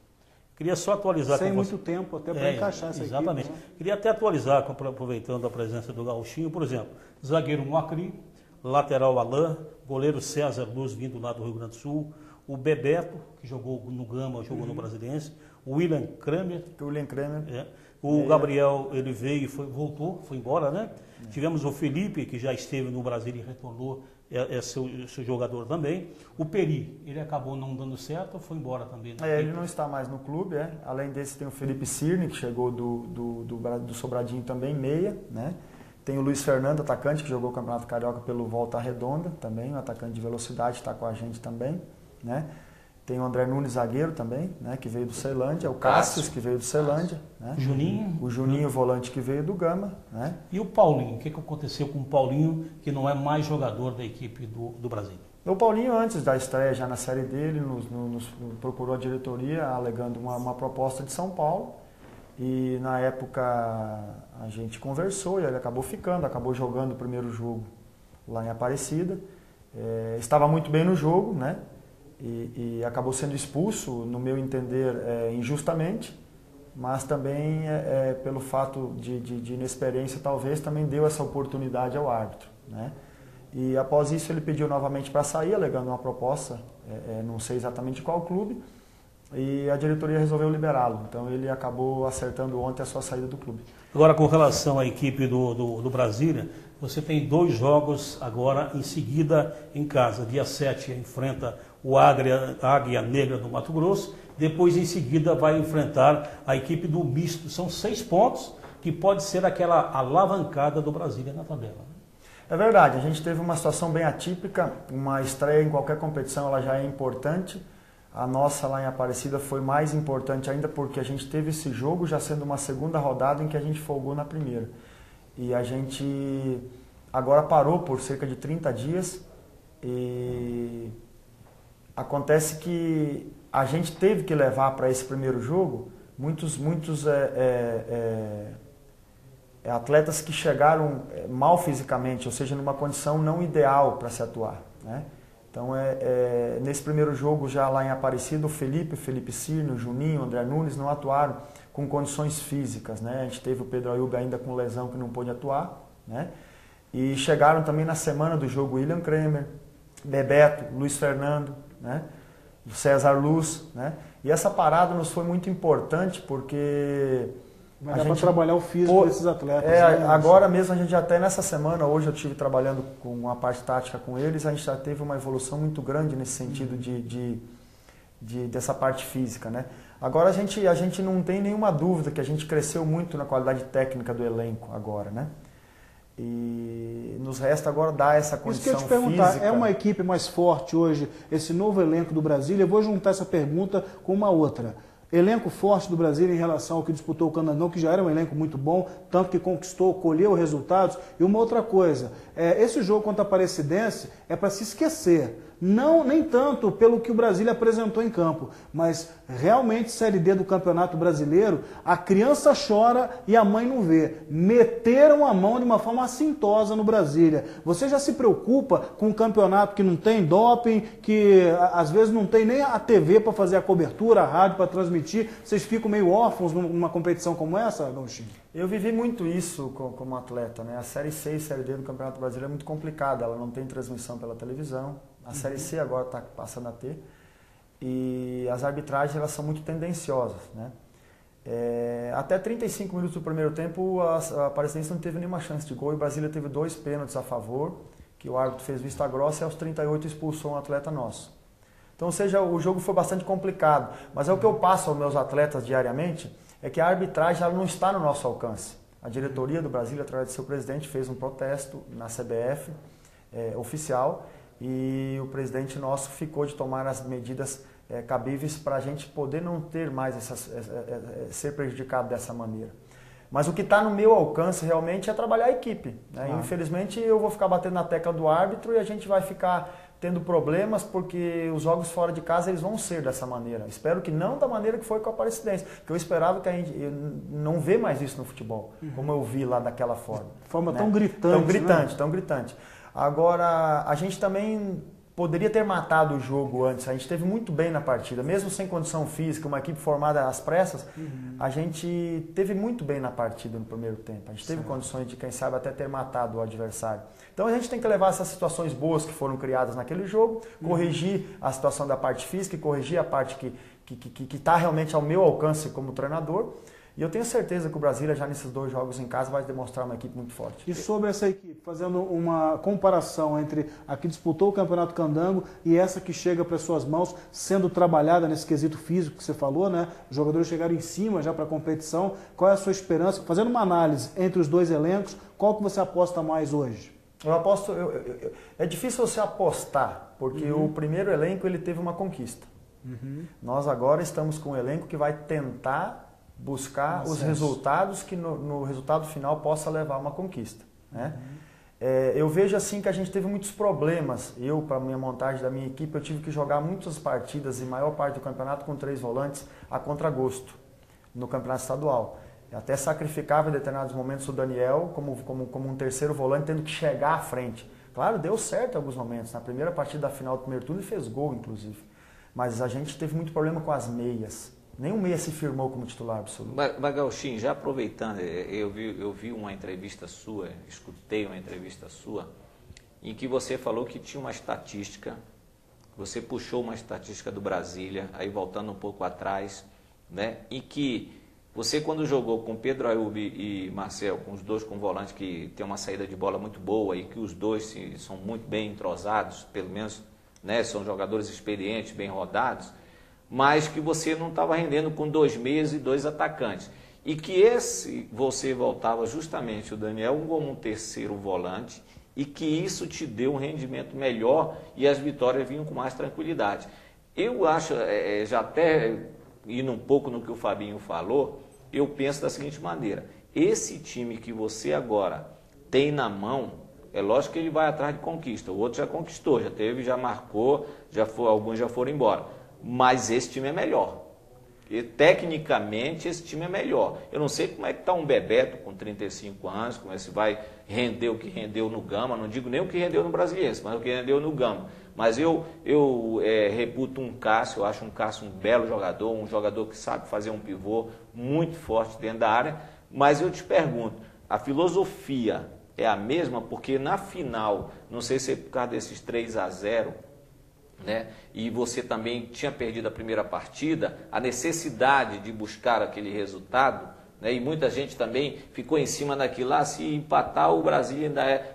Queria só atualizar sem com você. Muito tempo até para encaixar essa exatamente. equipe, né? Queria até atualizar, aproveitando a presença do Gauchinho, por exemplo, zagueiro Moacri, lateral Alain, goleiro César Luz vindo lá do Rio Grande do Sul, o Bebeto, que jogou no Gama, jogou no Brasiliense, o William Kramer. O Gabriel, ele veio e voltou, foi embora, né? Tivemos o Felipe, que já esteve no Brasil e retornou, seu jogador também. O Peri, ele acabou não dando certo, foi embora também. Ele não está mais no clube, Além desse tem o Felipe Cirne, que chegou do Sobradinho também, meia, né? Tem o Luiz Fernando, atacante, que jogou o Campeonato Carioca pelo Volta Redonda, também, um atacante de velocidade, está com a gente também, né? Tem o André Nunes, zagueiro também, né, que veio do Ceilândia. O Cássio, que veio do Ceilândia. Né? Juninho. O Juninho, volante, que veio do Gama. Né? E o Paulinho? O que aconteceu com o Paulinho, que não é mais jogador da equipe do Brasil? O Paulinho, antes da estreia já na Série D, ele nos procurou a diretoria alegando uma proposta de São Paulo. E na época a gente conversou e ele acabou ficando, acabou jogando o primeiro jogo lá em Aparecida. Estava muito bem no jogo, né? E acabou sendo expulso, no meu entender, injustamente, mas também pelo fato de inexperiência, talvez, também deu essa oportunidade ao árbitro, né? E após isso ele pediu novamente para sair, alegando uma proposta, não sei exatamente qual clube, e a diretoria resolveu liberá-lo. Então ele acabou acertando ontem a sua saída do clube. Agora, com relação à equipe do Brasília, você tem 2 jogos agora em seguida em casa. Dia 7 enfrenta o Águia Negra do Mato Grosso, depois em seguida vai enfrentar a equipe do Misto. São 6 pontos que pode ser aquela alavancada do Brasília na tabela. É verdade, a gente teve uma situação bem atípica, uma estreia em qualquer competição ela já é importante. A nossa lá em Aparecida foi mais importante ainda porque a gente teve esse jogo já sendo uma segunda rodada em que a gente folgou na primeira. E a gente agora parou por cerca de 30 dias e acontece que a gente teve que levar para esse primeiro jogo muitos atletas que chegaram mal fisicamente, ou seja, numa condição não ideal para se atuar, né? Então, nesse primeiro jogo, já lá em Aparecida, o Felipe Cirne, o Juninho, o André Nunes não atuaram com condições físicas, né? A gente teve o Pedro Ayub ainda com lesão que não pôde atuar, né? E chegaram também na semana do jogo William Kramer, Bebeto, Luiz Fernando, né? O César Luz, né? E essa parada nos foi muito importante porque vai dar para trabalhar o físico desses atletas. Agora mesmo a gente até nessa semana, hoje eu estive trabalhando com a parte tática com eles, a gente já teve uma evolução muito grande nesse sentido dessa parte física, né? Agora a gente não tem nenhuma dúvida que a gente cresceu muito na qualidade técnica do elenco agora, né? E nos resta agora dar essa condição física. Isso que eu ia te perguntar, é uma equipe mais forte hoje, esse novo elenco do Brasília? Eu vou juntar essa pergunta com uma outra. Elenco forte do Brasília em relação ao que disputou o Candangão, que já era um elenco muito bom, tanto que conquistou, colheu resultados. E uma outra coisa, esse jogo contra a Aparecidense é para se esquecer. Não, nem tanto pelo que o Brasília apresentou em campo, mas realmente Série D do Campeonato Brasileiro, a criança chora e a mãe não vê. Meteram a mão de uma forma assintosa no Brasília. Você já se preocupa com um campeonato que não tem doping, que às vezes não tem nem a TV para fazer a cobertura, a rádio para transmitir? Vocês ficam meio órfãos numa competição como essa, Gauchinho? Eu vivi muito isso como atleta, né? A Série C e Série D do Campeonato Brasileiro é muito complicada, ela não tem transmissão pela televisão. A Série C agora está passando a ter. E as arbitragens elas são muito tendenciosas, né? Até 35 minutos do primeiro tempo, a Aparecidense não teve nenhuma chance de gol. E Brasília teve 2 pênaltis a favor, que o árbitro fez vista grossa e aos 38 expulsou um atleta nosso. Então, ou seja, o jogo foi bastante complicado. Mas é o que eu passo aos meus atletas diariamente, é que a arbitragem ela não está no nosso alcance. A diretoria do Brasília, através do seu presidente, fez um protesto na CBF oficial e o presidente nosso ficou de tomar as medidas cabíveis para a gente poder não ter mais ser prejudicado dessa maneira. Mas o que está no meu alcance realmente é trabalhar a equipe, né? Infelizmente eu vou ficar batendo na tecla do árbitro e a gente vai ficar tendo problemas porque os jogos fora de casa eles vão ser dessa maneira. Espero que não da maneira que foi com a Aparecidense, que eu esperava que a gente não vê mais isso no futebol, como eu vi lá daquela forma. De forma né? tão gritante. Tão gritante. Agora, a gente também poderia ter matado o jogo antes. A gente esteve muito bem na partida, mesmo sem condição física, uma equipe formada às pressas, a gente teve muito bem na partida no primeiro tempo. A gente teve condições de, quem sabe, até ter matado o adversário. Então a gente tem que levar essas situações boas que foram criadas naquele jogo, corrigir a situação da parte física e corrigir a parte que está realmente ao meu alcance como treinador. E eu tenho certeza que o Brasília, já nesses 2 jogos em casa, vai demonstrar uma equipe muito forte. E sobre essa equipe, fazendo uma comparação entre a que disputou o Campeonato Candango e essa que chega para suas mãos, sendo trabalhada nesse quesito físico que você falou, né? Os jogadores chegaram em cima já para a competição. Qual é a sua esperança? Fazendo uma análise entre os 2 elencos, qual que você aposta mais hoje? Eu aposto... é difícil você apostar, porque o primeiro elenco ele teve uma conquista. Nós agora estamos com um elenco que vai tentar buscar os resultados que no resultado final possa levar a uma conquista, né? Eu vejo assim que a gente teve muitos problemas. Para a minha montagem da minha equipe, eu tive que jogar muitas partidas e maior parte do campeonato com 3 volantes a contragosto no campeonato estadual. Eu até sacrificava em determinados momentos o Daniel como um terceiro volante, tendo que chegar à frente. Claro, deu certo em alguns momentos. Na primeira partida da final do primeiro turno ele fez gol, inclusive. Mas a gente teve muito problema com as meias. Nenhum meia se firmou como titular absoluto. Mas Gauchinho, já aproveitando, eu vi uma entrevista sua, escutei uma entrevista sua, em que você falou que tinha uma estatística, você puxou uma estatística do Brasília, aí voltando um pouco atrás, né, em que você, quando jogou com Pedro Ayub e Marcel, com os 2 com volante que tem uma saída de bola muito boa e que os 2 são muito bem entrosados, pelo menos, né, são jogadores experientes, bem rodados, mas que você não estava rendendo com 2 meias e 2 atacantes. E que você voltava justamente o Daniel como um terceiro volante e que isso te deu um rendimento melhor e as vitórias vinham com mais tranquilidade. Eu acho, já até indo um pouco no que o Fabinho falou, eu penso da seguinte maneira: esse time que você agora tem na mão, é lógico que ele vai atrás de conquista, o outro já conquistou, já marcou, alguns já foram embora. Mas esse time é melhor. E, tecnicamente, esse time é melhor. Eu não sei como é que está um Bebeto com 35 anos, como é que vai render o que rendeu no Gama. Não digo nem o que rendeu no Brasiliense, mas o que rendeu no Gama. Mas eu reputo um Cássio, eu acho um Cássio um belo jogador, um jogador que sabe fazer um pivô muito forte dentro da área. Mas eu te pergunto, a filosofia é a mesma? Porque na final, não sei se é por causa desses 3-0, né? E você também tinha perdido a primeira partida, a necessidade de buscar aquele resultado, né? E muita gente também ficou em cima daquilo, se empatar o Brasília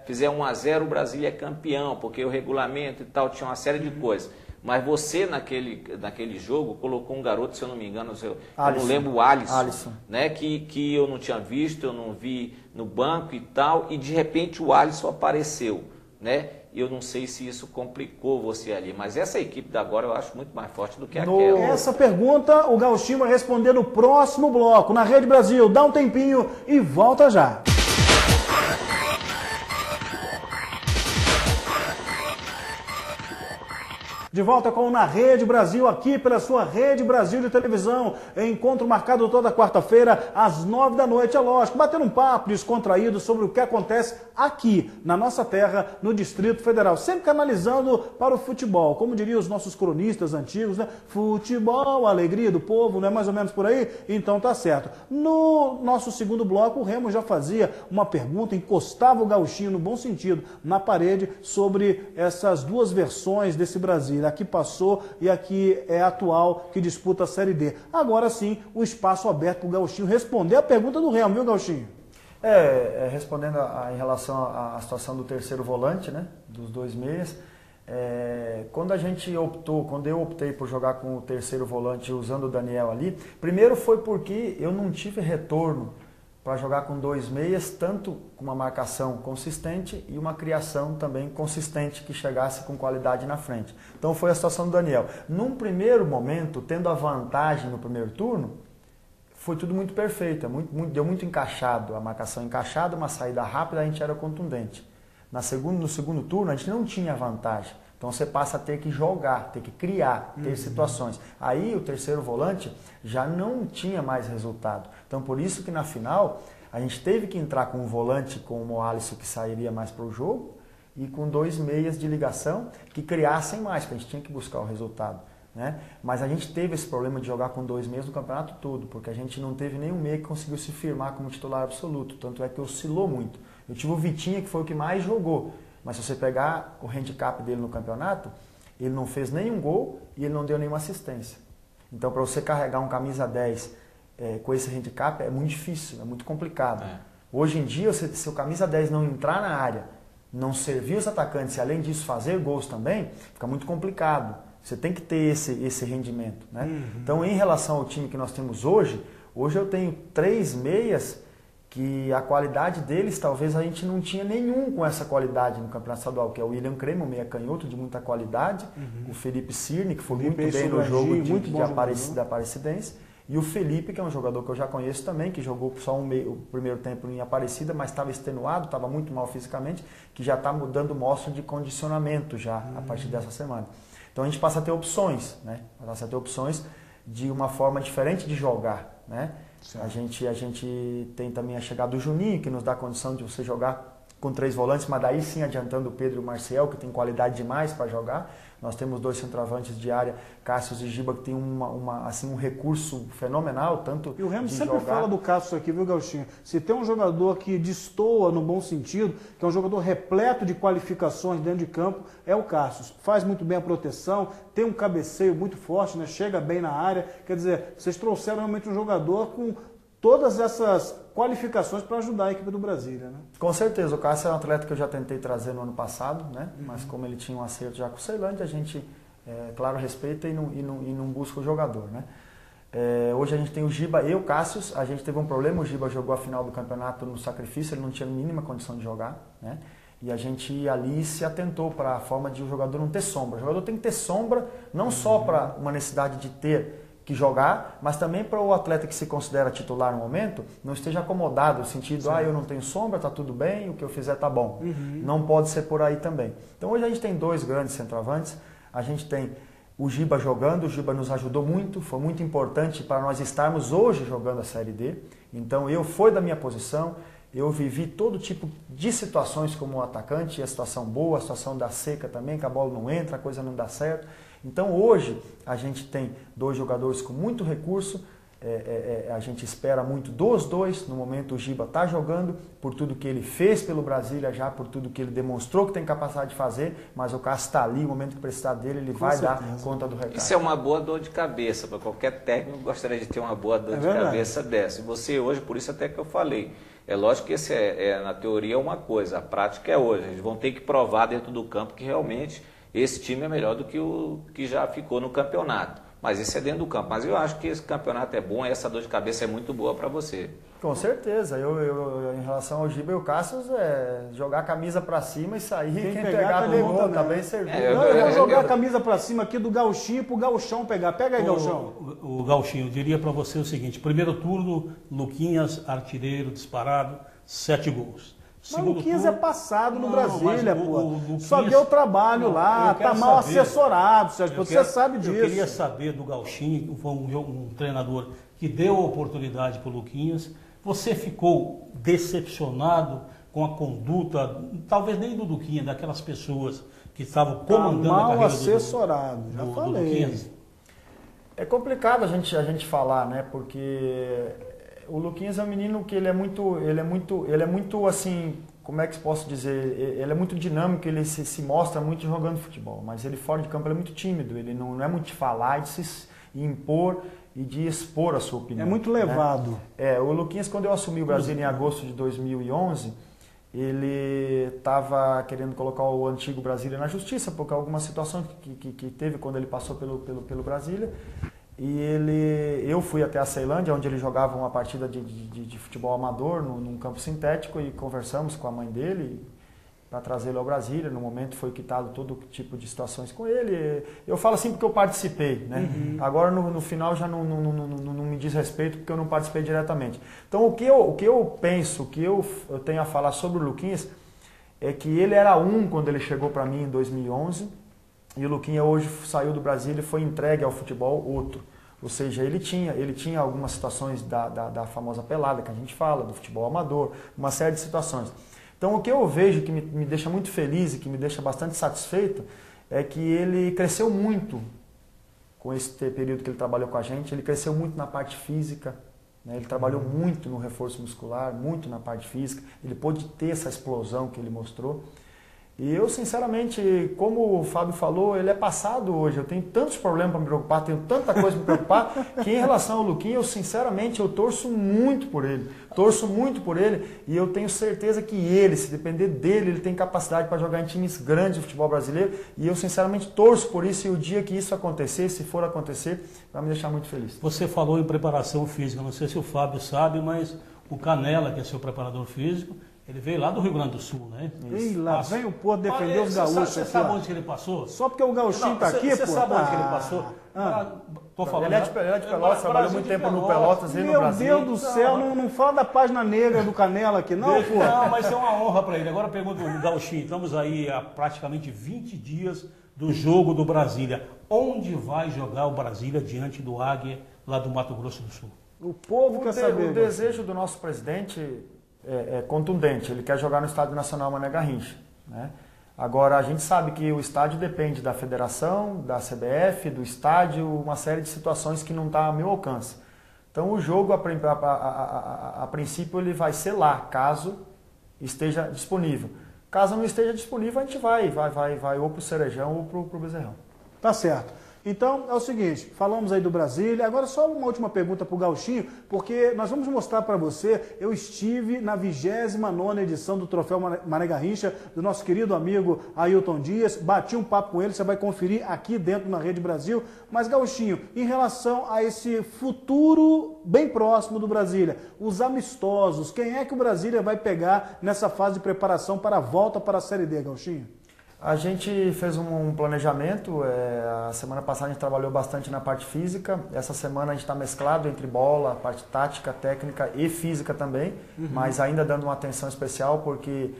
fizer 1-0, o Brasília é campeão, porque o regulamento e tal, tinha uma série de coisas. Mas você naquele jogo colocou um garoto, se eu não me engano, eu não lembro, o Alisson. Né? Que eu não tinha visto, eu não vi no banco e tal, e de repente o Alisson apareceu, né? Eu não sei se isso complicou você ali, mas essa equipe da agora eu acho muito mais forte do que aquela. Essa pergunta o Gauchinho vai responder no próximo bloco, na Rede Brasil. Dá um tempinho e volta já. De volta com Na Rede Brasil, aqui pela sua Rede Brasil de televisão. Encontro marcado toda quarta-feira, às 9 da noite, é lógico. Batendo um papo descontraído sobre o que acontece aqui, na nossa terra, no Distrito Federal. Sempre canalizando para o futebol. Como diriam os nossos cronistas antigos, né? Futebol, alegria do povo, não é mais ou menos por aí? Então tá certo. No nosso segundo bloco, o Remo já fazia uma pergunta, encostava o Gauchinho, no bom sentido, na parede, sobre essas 2 versões desse Brasil. Aqui passou e aqui é atual, que disputa a Série D. Agora sim, o espaço aberto para o Gauchinho responder a pergunta do Remo, viu, Gauchinho? Respondendo em relação à situação do terceiro volante, né, dos 2 meias, Quando eu optei por jogar com o terceiro volante usando o Daniel ali, primeiro foi porque eu não tive retorno para jogar com 2 meias, tanto com uma marcação consistente e uma criação também consistente que chegasse com qualidade na frente. Então foi a situação do Daniel. Num primeiro momento, tendo a vantagem no primeiro turno, foi tudo muito perfeito, deu muito encaixado, a marcação encaixada, uma saída rápida, a gente era contundente. No segundo turno, a gente não tinha vantagem. Então você passa a ter que jogar, ter que criar, ter situações. Aí o terceiro volante já não tinha mais resultado. Então por isso que na final a gente teve que entrar com um volante como o Alisson que sairia mais para o jogo e com 2 meias de ligação que criassem mais, porque a gente tinha que buscar o resultado. Né? Mas a gente teve esse problema de jogar com 2 meias no campeonato todo, porque a gente não teve nenhum meia que conseguiu se firmar como titular absoluto. Tanto é que oscilou muito. Eu tive o Vitinha, que foi o que mais jogou. Mas se você pegar o handicap dele no campeonato, ele não fez nenhum gol e ele não deu nenhuma assistência. Então, para você carregar um camisa 10 com esse handicap é muito difícil, é muito complicado. Hoje em dia, se o camisa 10 não entrar na área, não servir os atacantes e, além disso, fazer gols também, fica muito complicado. Você tem que ter esse rendimento. Né? Então, em relação ao time que nós temos hoje eu tenho 3 meias que a qualidade deles, talvez a gente não tinha nenhum com essa qualidade no Campeonato Estadual, que é o William Cremo, meia canhoto de muita qualidade, o Felipe Cirne, que foi muito bem no jogo da Aparecidense, e o Felipe, que é um jogador que eu já conheço também, que jogou só o primeiro tempo em Aparecida, mas estava extenuado, estava muito mal fisicamente, que já está dando mostra de condicionamento já a partir dessa semana. Então a gente passa a ter opções, né? Passa a ter opções de uma forma diferente de jogar, né? A gente tem também a chegada do Juninho, que nos dá a condição de você jogar com 3 volantes, mas daí sim adiantando o Pedro e o Marcial, que tem qualidade demais para jogar. Nós temos 2 centroavantes de área, Cássio e Giba, que tem um recurso fenomenal, tanto e o Remo sempre jogar... fala do Cássio aqui, viu, Gauchinho? Se tem um jogador que destoa no bom sentido, que é um jogador repleto de qualificações dentro de campo, é o Cássio. Faz muito bem a proteção, tem um cabeceio muito forte, né? Chega bem na área. Quer dizer, vocês trouxeram realmente um jogador com todas essas qualificações para ajudar a equipe do Brasília, né? Com certeza, o Cássio é um atleta que eu já tentei trazer no ano passado, né? Mas como ele tinha um acerto já com o Ceilândia, a gente, claro, respeita e não busca o jogador, né? Hoje a gente tem o Giba e o Cássio, a gente teve um problema, o Giba jogou a final do campeonato no sacrifício, ele não tinha a mínima condição de jogar, né? E a gente ali se atentou para a forma de o jogador não ter sombra. O jogador tem que ter sombra, não só para uma necessidade de ter que jogar, mas também para o atleta que se considera titular no momento, não esteja acomodado, no sentido, eu não tenho sombra, tá tudo bem, o que eu fizer tá bom. Não pode ser por aí também. Então hoje a gente tem 2 grandes centroavantes, a gente tem o Giba jogando, o Giba nos ajudou muito, foi muito importante para nós estarmos hoje jogando a Série D. Então foi da minha posição, eu vivi todo tipo de situações como atacante, a situação boa, a situação da seca também, que a bola não entra, a coisa não dá certo. Então hoje a gente tem 2 jogadores com muito recurso, a gente espera muito dos 2, no momento o Giba está jogando, por tudo que ele fez pelo Brasília já, por tudo que ele demonstrou que tem capacidade de fazer, mas o Cássio está ali, no momento que precisar dele, ele vai dar conta do recado. Isso é uma boa dor de cabeça, para qualquer técnico gostaria de ter uma boa dor de cabeça dessa. E você hoje, por isso até que eu falei, é lógico que esse na teoria é uma coisa, a prática é hoje, eles vão ter que provar dentro do campo que realmente esse time é melhor do que o que já ficou no campeonato. Mas isso é dentro do campo. Mas eu acho que esse campeonato é bom e essa dor de cabeça é muito boa para você. Com certeza. Eu, em relação ao Giba e o Cássio, jogar a camisa para cima e sair. Quem pegar pegou, tá bem servido. Eu vou jogar a camisa para cima aqui do Gauchinho pro Gauchão pegar. Pega aí, Gauchão. O Gauchinho, eu diria para você o seguinte. Primeiro turno, Luquinhas, artilheiro, disparado, 7 gols. Mas o Luquinhas é passado no Brasília, pô. Só deu trabalho lá, tá mal assessorado, Sérgio. Você sabe disso. Eu queria saber do Gauchinho, foi um treinador que deu a oportunidade para o Luquinhas. Você ficou decepcionado com a conduta, talvez nem do Luquinhas, daquelas pessoas que estavam comandando a carreira assessorado, já falei. Luquinhas? É complicado a gente falar, né? Porque o Luquinhas é um menino que ele é muito assim, como é que posso dizer? Ele é muito dinâmico, ele se mostra muito jogando futebol, mas ele fora de campo ele é muito tímido, ele não é muito de falar, de se impor e de expor a sua opinião. É muito levado. Né? O Luquinhas, quando eu assumi o Brasil em agosto de 2011, ele estava querendo colocar o antigo Brasília na justiça, por alguma situação que teve quando ele passou pelo Brasília. E eu fui até a Ceilândia, onde ele jogava uma partida de futebol amador, num campo sintético, e conversamos com a mãe dele para trazê-lo ao Brasília. No momento foi quitado todo tipo de situações com ele. Eu falo assim porque eu participei, né? Agora no final já não me diz respeito, porque eu não participei diretamente. Então o que eu penso, o que eu tenho a falar sobre o Luquinhas é que ele era quando ele chegou para mim em 2011, e o Luquinha hoje saiu do Brasília e foi entregue ao futebol outro. Ou seja, ele tinha algumas situações da famosa pelada que a gente fala, do futebol amador, uma série de situações. Então o que eu vejo que me deixa muito feliz e que me deixa bastante satisfeito é que ele cresceu muito com esse período que ele trabalhou com a gente. Ele cresceu muito na parte física, né? Ele trabalhou muito no reforço muscular, muito na parte física. Ele pôde ter essa explosão que ele mostrou. E eu, sinceramente, como o Fábio falou, ele é passado hoje. Eu tenho tantos problemas para me preocupar, tenho tanta coisa para me preocupar, que em relação ao Luquinha, eu, sinceramente, eu torço muito por ele. Torço muito por ele, e eu tenho certeza que ele, se depender dele, ele tem capacidade para jogar em times grandes do futebol brasileiro. E eu, sinceramente, torço por isso, e o dia que isso acontecer, se for acontecer, vai me deixar muito feliz. Você falou em preparação física, não sei se o Fábio sabe, mas o Canela, que é seu preparador físico, ele veio lá do Rio Grande do Sul, né? E lá vem o Porto defender os gaúchos. Você sabe onde que ele passou? Só porque o gauchinho está aqui, pô? Você sabe onde que ele passou? Tô falando. Ele é de Pelotas, trabalhou muito tempo no Pelotas e no Brasil. Meu Deus do céu, não fala da página negra do Canela aqui, não, pô? Não, mas é uma honra para ele. Agora pergunto o gauchinho, estamos aí há praticamente 20 dias do jogo do Brasília. Onde vai jogar o Brasília diante do Águia, lá do Mato Grosso do Sul? O povo quer saber. O desejo do nosso presidente é contundente. Ele quer jogar no Estádio Nacional Mané Garrincha, né? Agora, a gente sabe que o estádio depende da federação, da CBF, do estádio, uma série de situações que não está ao meu alcance. Então, o jogo, a princípio, ele vai ser lá, caso esteja disponível. Caso não esteja disponível, a gente vai ou para o Cerejão ou para o Bezerrão. Tá certo. Então, é o seguinte, falamos aí do Brasília, agora só uma última pergunta para o Gauchinho, porque nós vamos mostrar para você, eu estive na 29ª edição do Troféu Mané Garrincha, do nosso querido amigo Ailton Dias, bati um papo com ele, você vai conferir aqui dentro na Rede Brasil, mas Gauchinho, em relação a esse futuro bem próximo do Brasília, os amistosos, quem é que o Brasília vai pegar nessa fase de preparação para a volta para a Série D, Gauchinho? A gente fez um planejamento, a semana passada a gente trabalhou bastante na parte física, essa semana a gente está mesclado entre bola, parte tática, técnica e física também, mas ainda dando uma atenção especial porque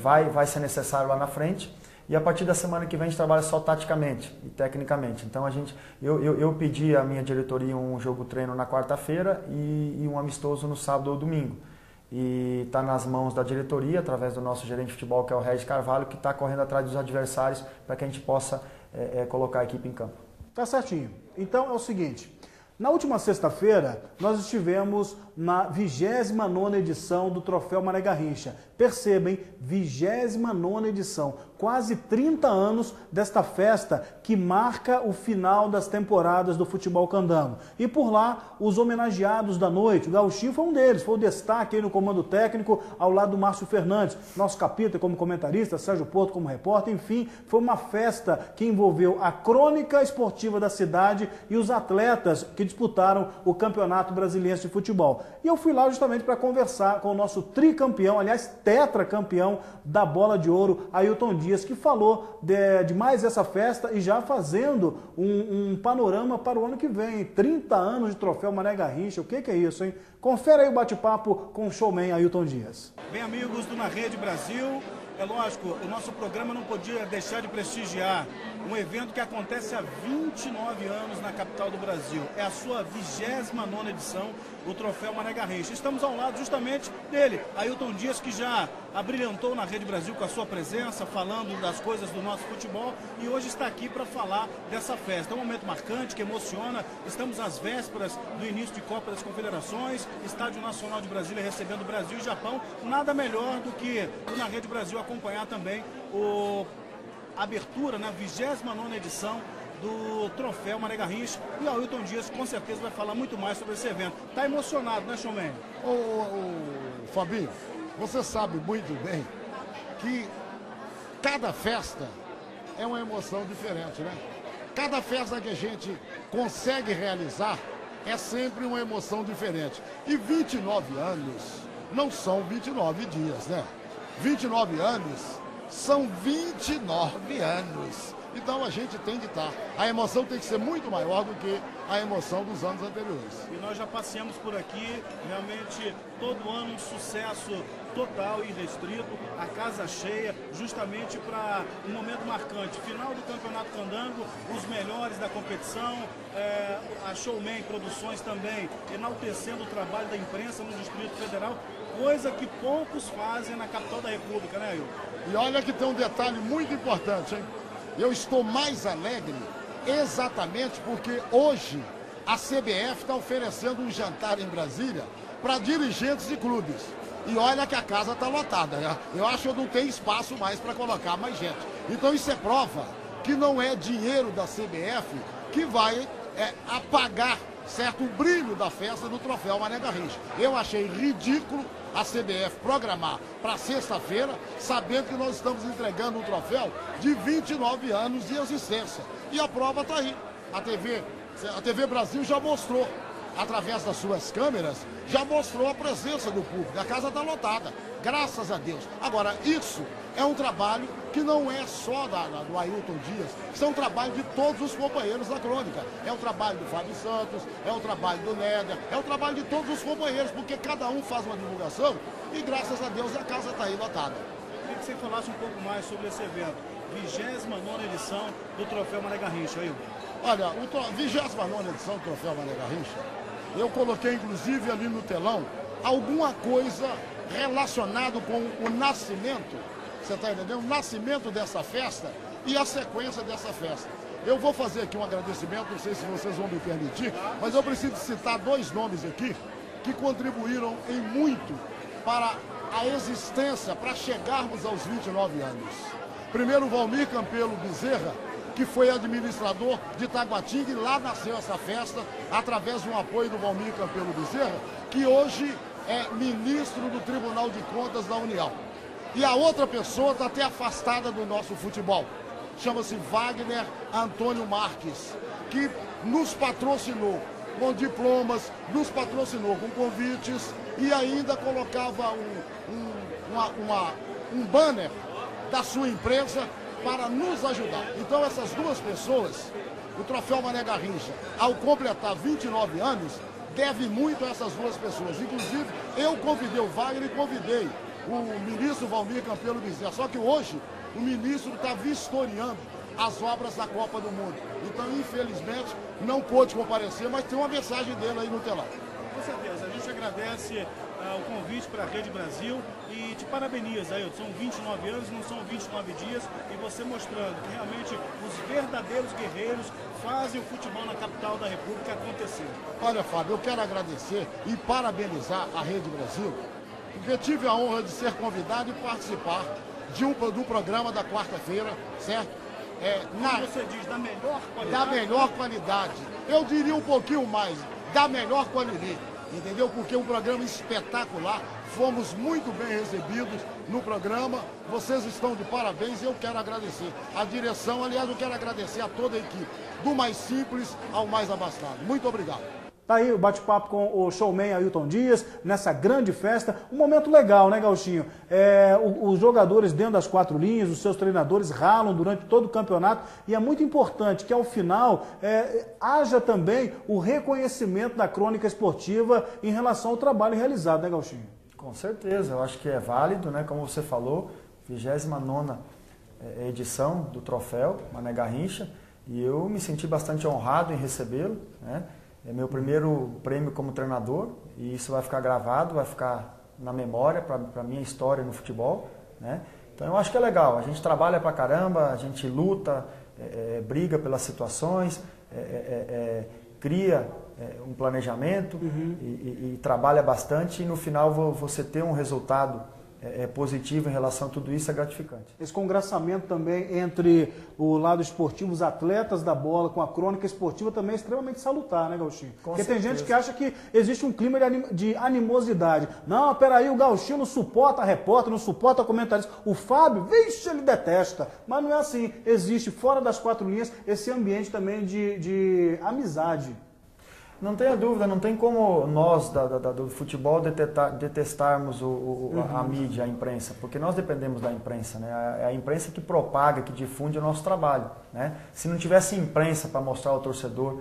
vai ser necessário lá na frente. E a partir da semana que vem a gente trabalha só taticamente e tecnicamente. Então eu pedi à minha diretoria um jogo-treino na quarta-feira e um amistoso no sábado ou domingo. E está nas mãos da diretoria, através do nosso gerente de futebol, que é o Regis Carvalho, que está correndo atrás dos adversários para que a gente possa colocar a equipe em campo. Tá certinho. Então é o seguinte, na última sexta-feira nós estivemos na 29ª edição do Troféu Mané Garrincha. Percebem, 29ª edição, quase 30 anos desta festa que marca o final das temporadas do futebol candango. E por lá, os homenageados da noite, o Gauchinho foi um deles, foi o destaque aí no comando técnico, ao lado do Márcio Fernandes, nosso capita como comentarista, Sérgio Porto como repórter, enfim, foi uma festa que envolveu a crônica esportiva da cidade e os atletas que disputaram o Campeonato Brasiliense de Futebol. E eu fui lá justamente para conversar com o nosso tricampeão, aliás, tetracampeão da Bola de Ouro, Ailton Dias, que falou de mais essa festa e já fazendo um panorama para o ano que vem. 30 anos de Troféu Mané Garrincha, o que é isso, hein? Confere aí o bate-papo com o showman Ailton Dias. Bem, amigos do Na Rede Brasil, é lógico, o nosso programa não podia deixar de prestigiar um evento que acontece há 29 anos na capital do Brasil. É a sua 29ª edição, o Troféu Mané Garrincha. Estamos ao lado justamente dele, Ailton Dias, que já abrilhantou na Rede Brasil com a sua presença, falando das coisas do nosso futebol, e hoje está aqui para falar dessa festa. É um momento marcante, que emociona. Estamos às vésperas do início de Copa das Confederações, Estádio Nacional de Brasília recebendo Brasil e Japão. Nada melhor do que na Rede Brasil acompanhar também a abertura na 29ª edição do Troféu Mané Garrincha, e o Ailton Dias com certeza vai falar muito mais sobre esse evento. Tá emocionado, né, showman? Fabinho, você sabe muito bem que cada festa é uma emoção diferente, né? Cada festa que a gente consegue realizar é sempre uma emoção diferente. E 29 anos não são 29 dias, né? 29 anos são 29 anos. Então a gente tem que estar. A emoção tem que ser muito maior do que a emoção dos anos anteriores. E nós já passeamos por aqui, realmente todo ano um sucesso total e restrito, a casa cheia, justamente para um momento marcante. Final do Campeonato Candango, os melhores da competição, a Showman Produções também enaltecendo o trabalho da imprensa no Distrito Federal, coisa que poucos fazem na capital da República, né, Ailton? E olha que tem um detalhe muito importante, hein? Eu estou mais alegre exatamente porque hoje a CBF está oferecendo um jantar em Brasília para dirigentes de clubes. E olha que a casa está lotada, né? Eu acho que não tem espaço mais para colocar mais gente. Então isso é prova que não é dinheiro da CBF que vai apagar, certo, o brilho da festa do troféu Mané Garrincha. Eu achei ridículo a CBF programar para sexta-feira, sabendo que nós estamos entregando um troféu de 29 anos de existência. E a prova está aí. A TV Brasil já mostrou, através das suas câmeras, já mostrou a presença do público. A casa está lotada, graças a Deus. Agora, isso é um trabalho que não é só do Ailton Dias, isso é um trabalho de todos os companheiros da crônica. É o trabalho do Fábio Santos, é o trabalho do Néder, é o trabalho de todos os companheiros, porque cada um faz uma divulgação e, graças a Deus, a casa está aí lotada. Queria que você falasse um pouco mais sobre esse evento. 29ª edição do Troféu Mané Garrincha, Ailton. Olha, a 29ª edição do Troféu Mané Garrincha, eu coloquei, inclusive, ali no telão, alguma coisa relacionada com o nascimento, você está entendendo? O nascimento dessa festa e a sequência dessa festa. Eu vou fazer aqui um agradecimento, não sei se vocês vão me permitir, mas eu preciso citar dois nomes aqui que contribuíram em muito para a existência, para chegarmos aos 29 anos. Primeiro, o Valmir Campelo Bezerra, que foi administrador de Taguatinga, e lá nasceu essa festa, através de um apoio do Valmir Campelo Bezerra, que hoje é ministro do Tribunal de Contas da União. E a outra pessoa está até afastada do nosso futebol. Chama-se Wagner Antônio Marques, que nos patrocinou com diplomas, nos patrocinou com convites e ainda colocava um banner da sua empresa para nos ajudar. Então essas duas pessoas, o Troféu Mané Garrincha, ao completar 29 anos, deve muito a essas duas pessoas. Inclusive, eu convidei o Wagner e convidei o ministro Valmir Campelo Bezerra. Só que hoje o ministro está vistoriando as obras da Copa do Mundo. Então, infelizmente, não pôde comparecer, mas tem uma mensagem dele aí no telão. Com certeza, a gente agradece o convite para a Rede Brasil e te parabeniza, Ailton. São 29 anos, não são 29 dias, e você mostrando que realmente os verdadeiros guerreiros fazem o futebol na capital da República acontecer. Olha, Fábio, eu quero agradecer e parabenizar a Rede Brasil, porque tive a honra de ser convidado e participar do programa da quarta-feira, certo? Como você diz, da melhor qualidade? Da melhor qualidade. Eu diria um pouquinho mais, da melhor qualidade, entendeu? Porque um programa espetacular, fomos muito bem recebidos no programa, vocês estão de parabéns e eu quero agradecer a direção, aliás, eu quero agradecer a toda a equipe, do mais simples ao mais abastado. Muito obrigado. Tá aí o bate-papo com o showman Ailton Dias, nessa grande festa. Um momento legal, né, Gauchinho? Os jogadores dentro das quatro linhas, os seus treinadores ralam durante todo o campeonato, e é muito importante que ao final haja também o reconhecimento da crônica esportiva em relação ao trabalho realizado, né, Gauchinho? Com certeza, eu acho que é válido, né? Como você falou, 29ª edição do troféu Mané Garrincha, e eu me senti bastante honrado em recebê-lo, né? É meu primeiro prêmio como treinador e isso vai ficar gravado, vai ficar na memória para a minha história no futebol, né? Então eu acho que é legal, a gente trabalha pra caramba, a gente luta, briga pelas situações, cria um planejamento e trabalha bastante, e no final você ter um resultado positivo em relação a tudo isso é gratificante. Esse congraçamento também entre o lado esportivo, os atletas da bola, com a crônica esportiva também é extremamente salutar, né, Gauchinho? Porque tem gente que acha que existe um clima de animosidade. Não, peraí, o Gauchinho não suporta repórter, não suporta comentarista. O Fábio, vixe, ele detesta. Mas não é assim. Existe, fora das quatro linhas, esse ambiente também de amizade. Não tenha dúvida, não tem como nós do futebol detestarmos a mídia, a imprensa, porque nós dependemos da imprensa, né? É a imprensa que propaga, que difunde o nosso trabalho, né? Se não tivesse imprensa para mostrar ao torcedor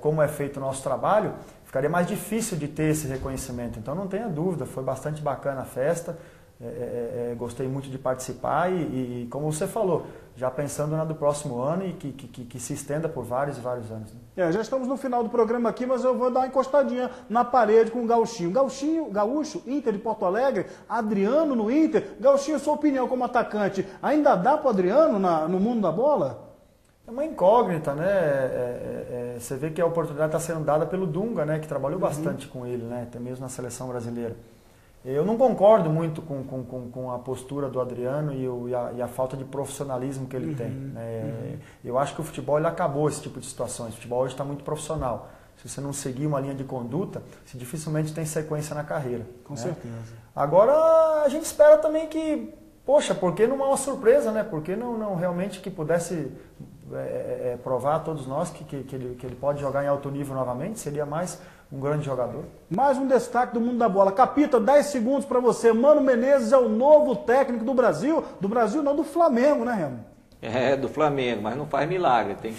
como é feito o nosso trabalho, ficaria mais difícil de ter esse reconhecimento. Então não tenha dúvida, foi bastante bacana a festa, gostei muito de participar e como você falou, já pensando na do próximo ano e que se estenda por vários e vários anos. Né? Já estamos no final do programa aqui, mas eu vou dar uma encostadinha na parede com o Gauchinho. Gaúcho, Inter de Porto Alegre, Adriano no Inter. Gauchinho, sua opinião como atacante, ainda dá para o Adriano no mundo da bola? É uma incógnita, né? Você vê que a oportunidade está sendo dada pelo Dunga, né? Que trabalhou bastante com ele, né? Até mesmo na seleção brasileira. Eu não concordo muito com a postura do Adriano e a falta de profissionalismo que ele tem. Né? Eu acho que o futebol ele acabou esse tipo de situações. O futebol hoje está muito profissional. Se você não seguir uma linha de conduta, você dificilmente tem sequência na carreira. Com certeza. Agora, a gente espera também que, poxa, por que não é uma surpresa, né? Por que não realmente que pudesse provar a todos nós que ele pode jogar em alto nível novamente? Seria mais um grande jogador. Mais um destaque do mundo da bola. Capita, 10 segundos para você. Mano Menezes é o novo técnico do Brasil. Do Brasil não, do Flamengo, né, Remo? Do Flamengo, mas não faz milagre. Tem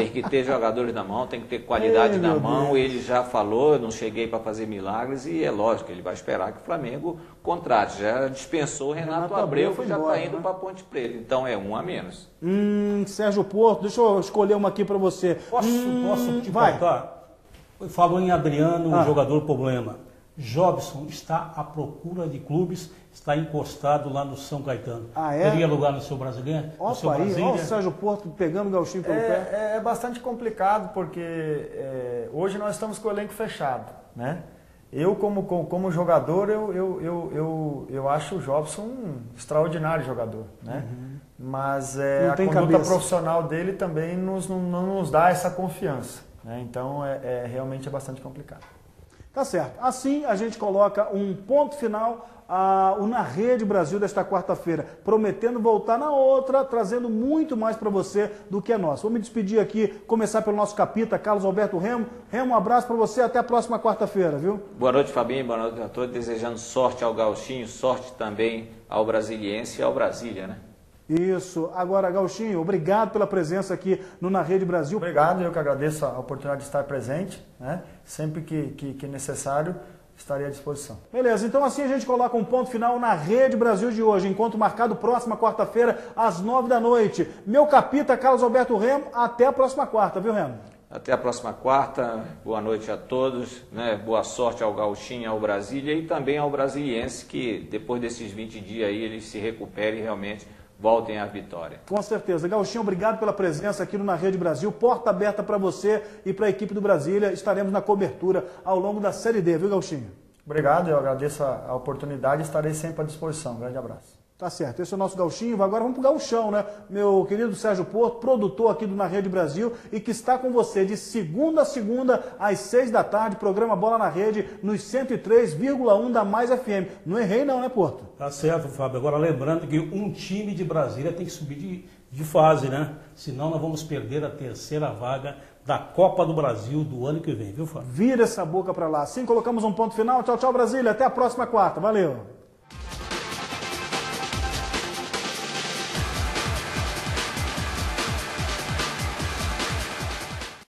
que ter jogadores na mão, tem que ter qualidade na mão. Ele já falou, eu não cheguei para fazer milagres e é lógico, ele vai esperar que o Flamengo contrate. Já dispensou o Renato Abreu, que já está indo para Ponte Preta. Então é um a menos. Sérgio Porto, deixa eu escolher uma aqui para você. Posso te contar? Falou em Adriano, o jogador problema. Jobson está à procura de clubes, está encostado lá no São Caetano. Teria lugar no seu brasileiro? Opa, aí, olha o Sérgio Porto pegando o Gauchinho pelo pé. É bastante complicado, porque hoje nós estamos com o elenco fechado, né? Eu, como jogador, eu acho o Jobson um extraordinário jogador, né? Mas a conduta profissional dele também não nos dá essa confiança. Então, realmente é bastante complicado. Tá certo. Assim, a gente coloca um ponto final na Rede Brasil desta quarta-feira, prometendo voltar na outra, trazendo muito mais para você do que é nosso. Vou me despedir aqui, começar pelo nosso capita, Carlos Alberto Remo. Remo, um abraço para você, até a próxima quarta-feira, viu? Boa noite, Fabinho, boa noite a todos, desejando sorte ao Gauchinho, sorte também ao Brasiliense e ao Brasília, né? Isso. Agora, Gauchinho, obrigado pela presença aqui no Na Rede Brasil. Obrigado, eu que agradeço a oportunidade de estar presente, né? Sempre que necessário, estarei à disposição. Beleza, então assim a gente coloca um ponto final na Rede Brasil de hoje. Encontro marcado próxima quarta-feira, às 9 da noite. Meu capita, Carlos Alberto Remo, até a próxima quarta, viu, Remo? Até a próxima quarta, boa noite a todos, né? Boa sorte ao Gauchinho, ao Brasília e também ao Brasiliense, que depois desses 20 dias aí eles se recuperem e realmente voltem à vitória. Com certeza. Gauchinho, obrigado pela presença aqui no Na Rede Brasil. Porta aberta para você e para a equipe do Brasília. Estaremos na cobertura ao longo da Série D, viu, Gauchinho? Obrigado, eu agradeço a oportunidade e estarei sempre à disposição. Um grande abraço. Tá certo, esse é o nosso Gauchinho. Agora vamos pro Gauchão, né? Meu querido Sérgio Porto, produtor aqui do Na Rede Brasil e que está com você de segunda a segunda às 6 da tarde, programa Bola na Rede nos 103,1 da Mais FM. Não errei não, né, Porto? Tá certo, Fábio. Agora lembrando que um time de Brasília tem que subir de fase, né? Senão nós vamos perder a terceira vaga da Copa do Brasil do ano que vem, viu, Fábio? Vira essa boca para lá. Assim colocamos um ponto final. Tchau, tchau, Brasília. Até a próxima quarta. Valeu.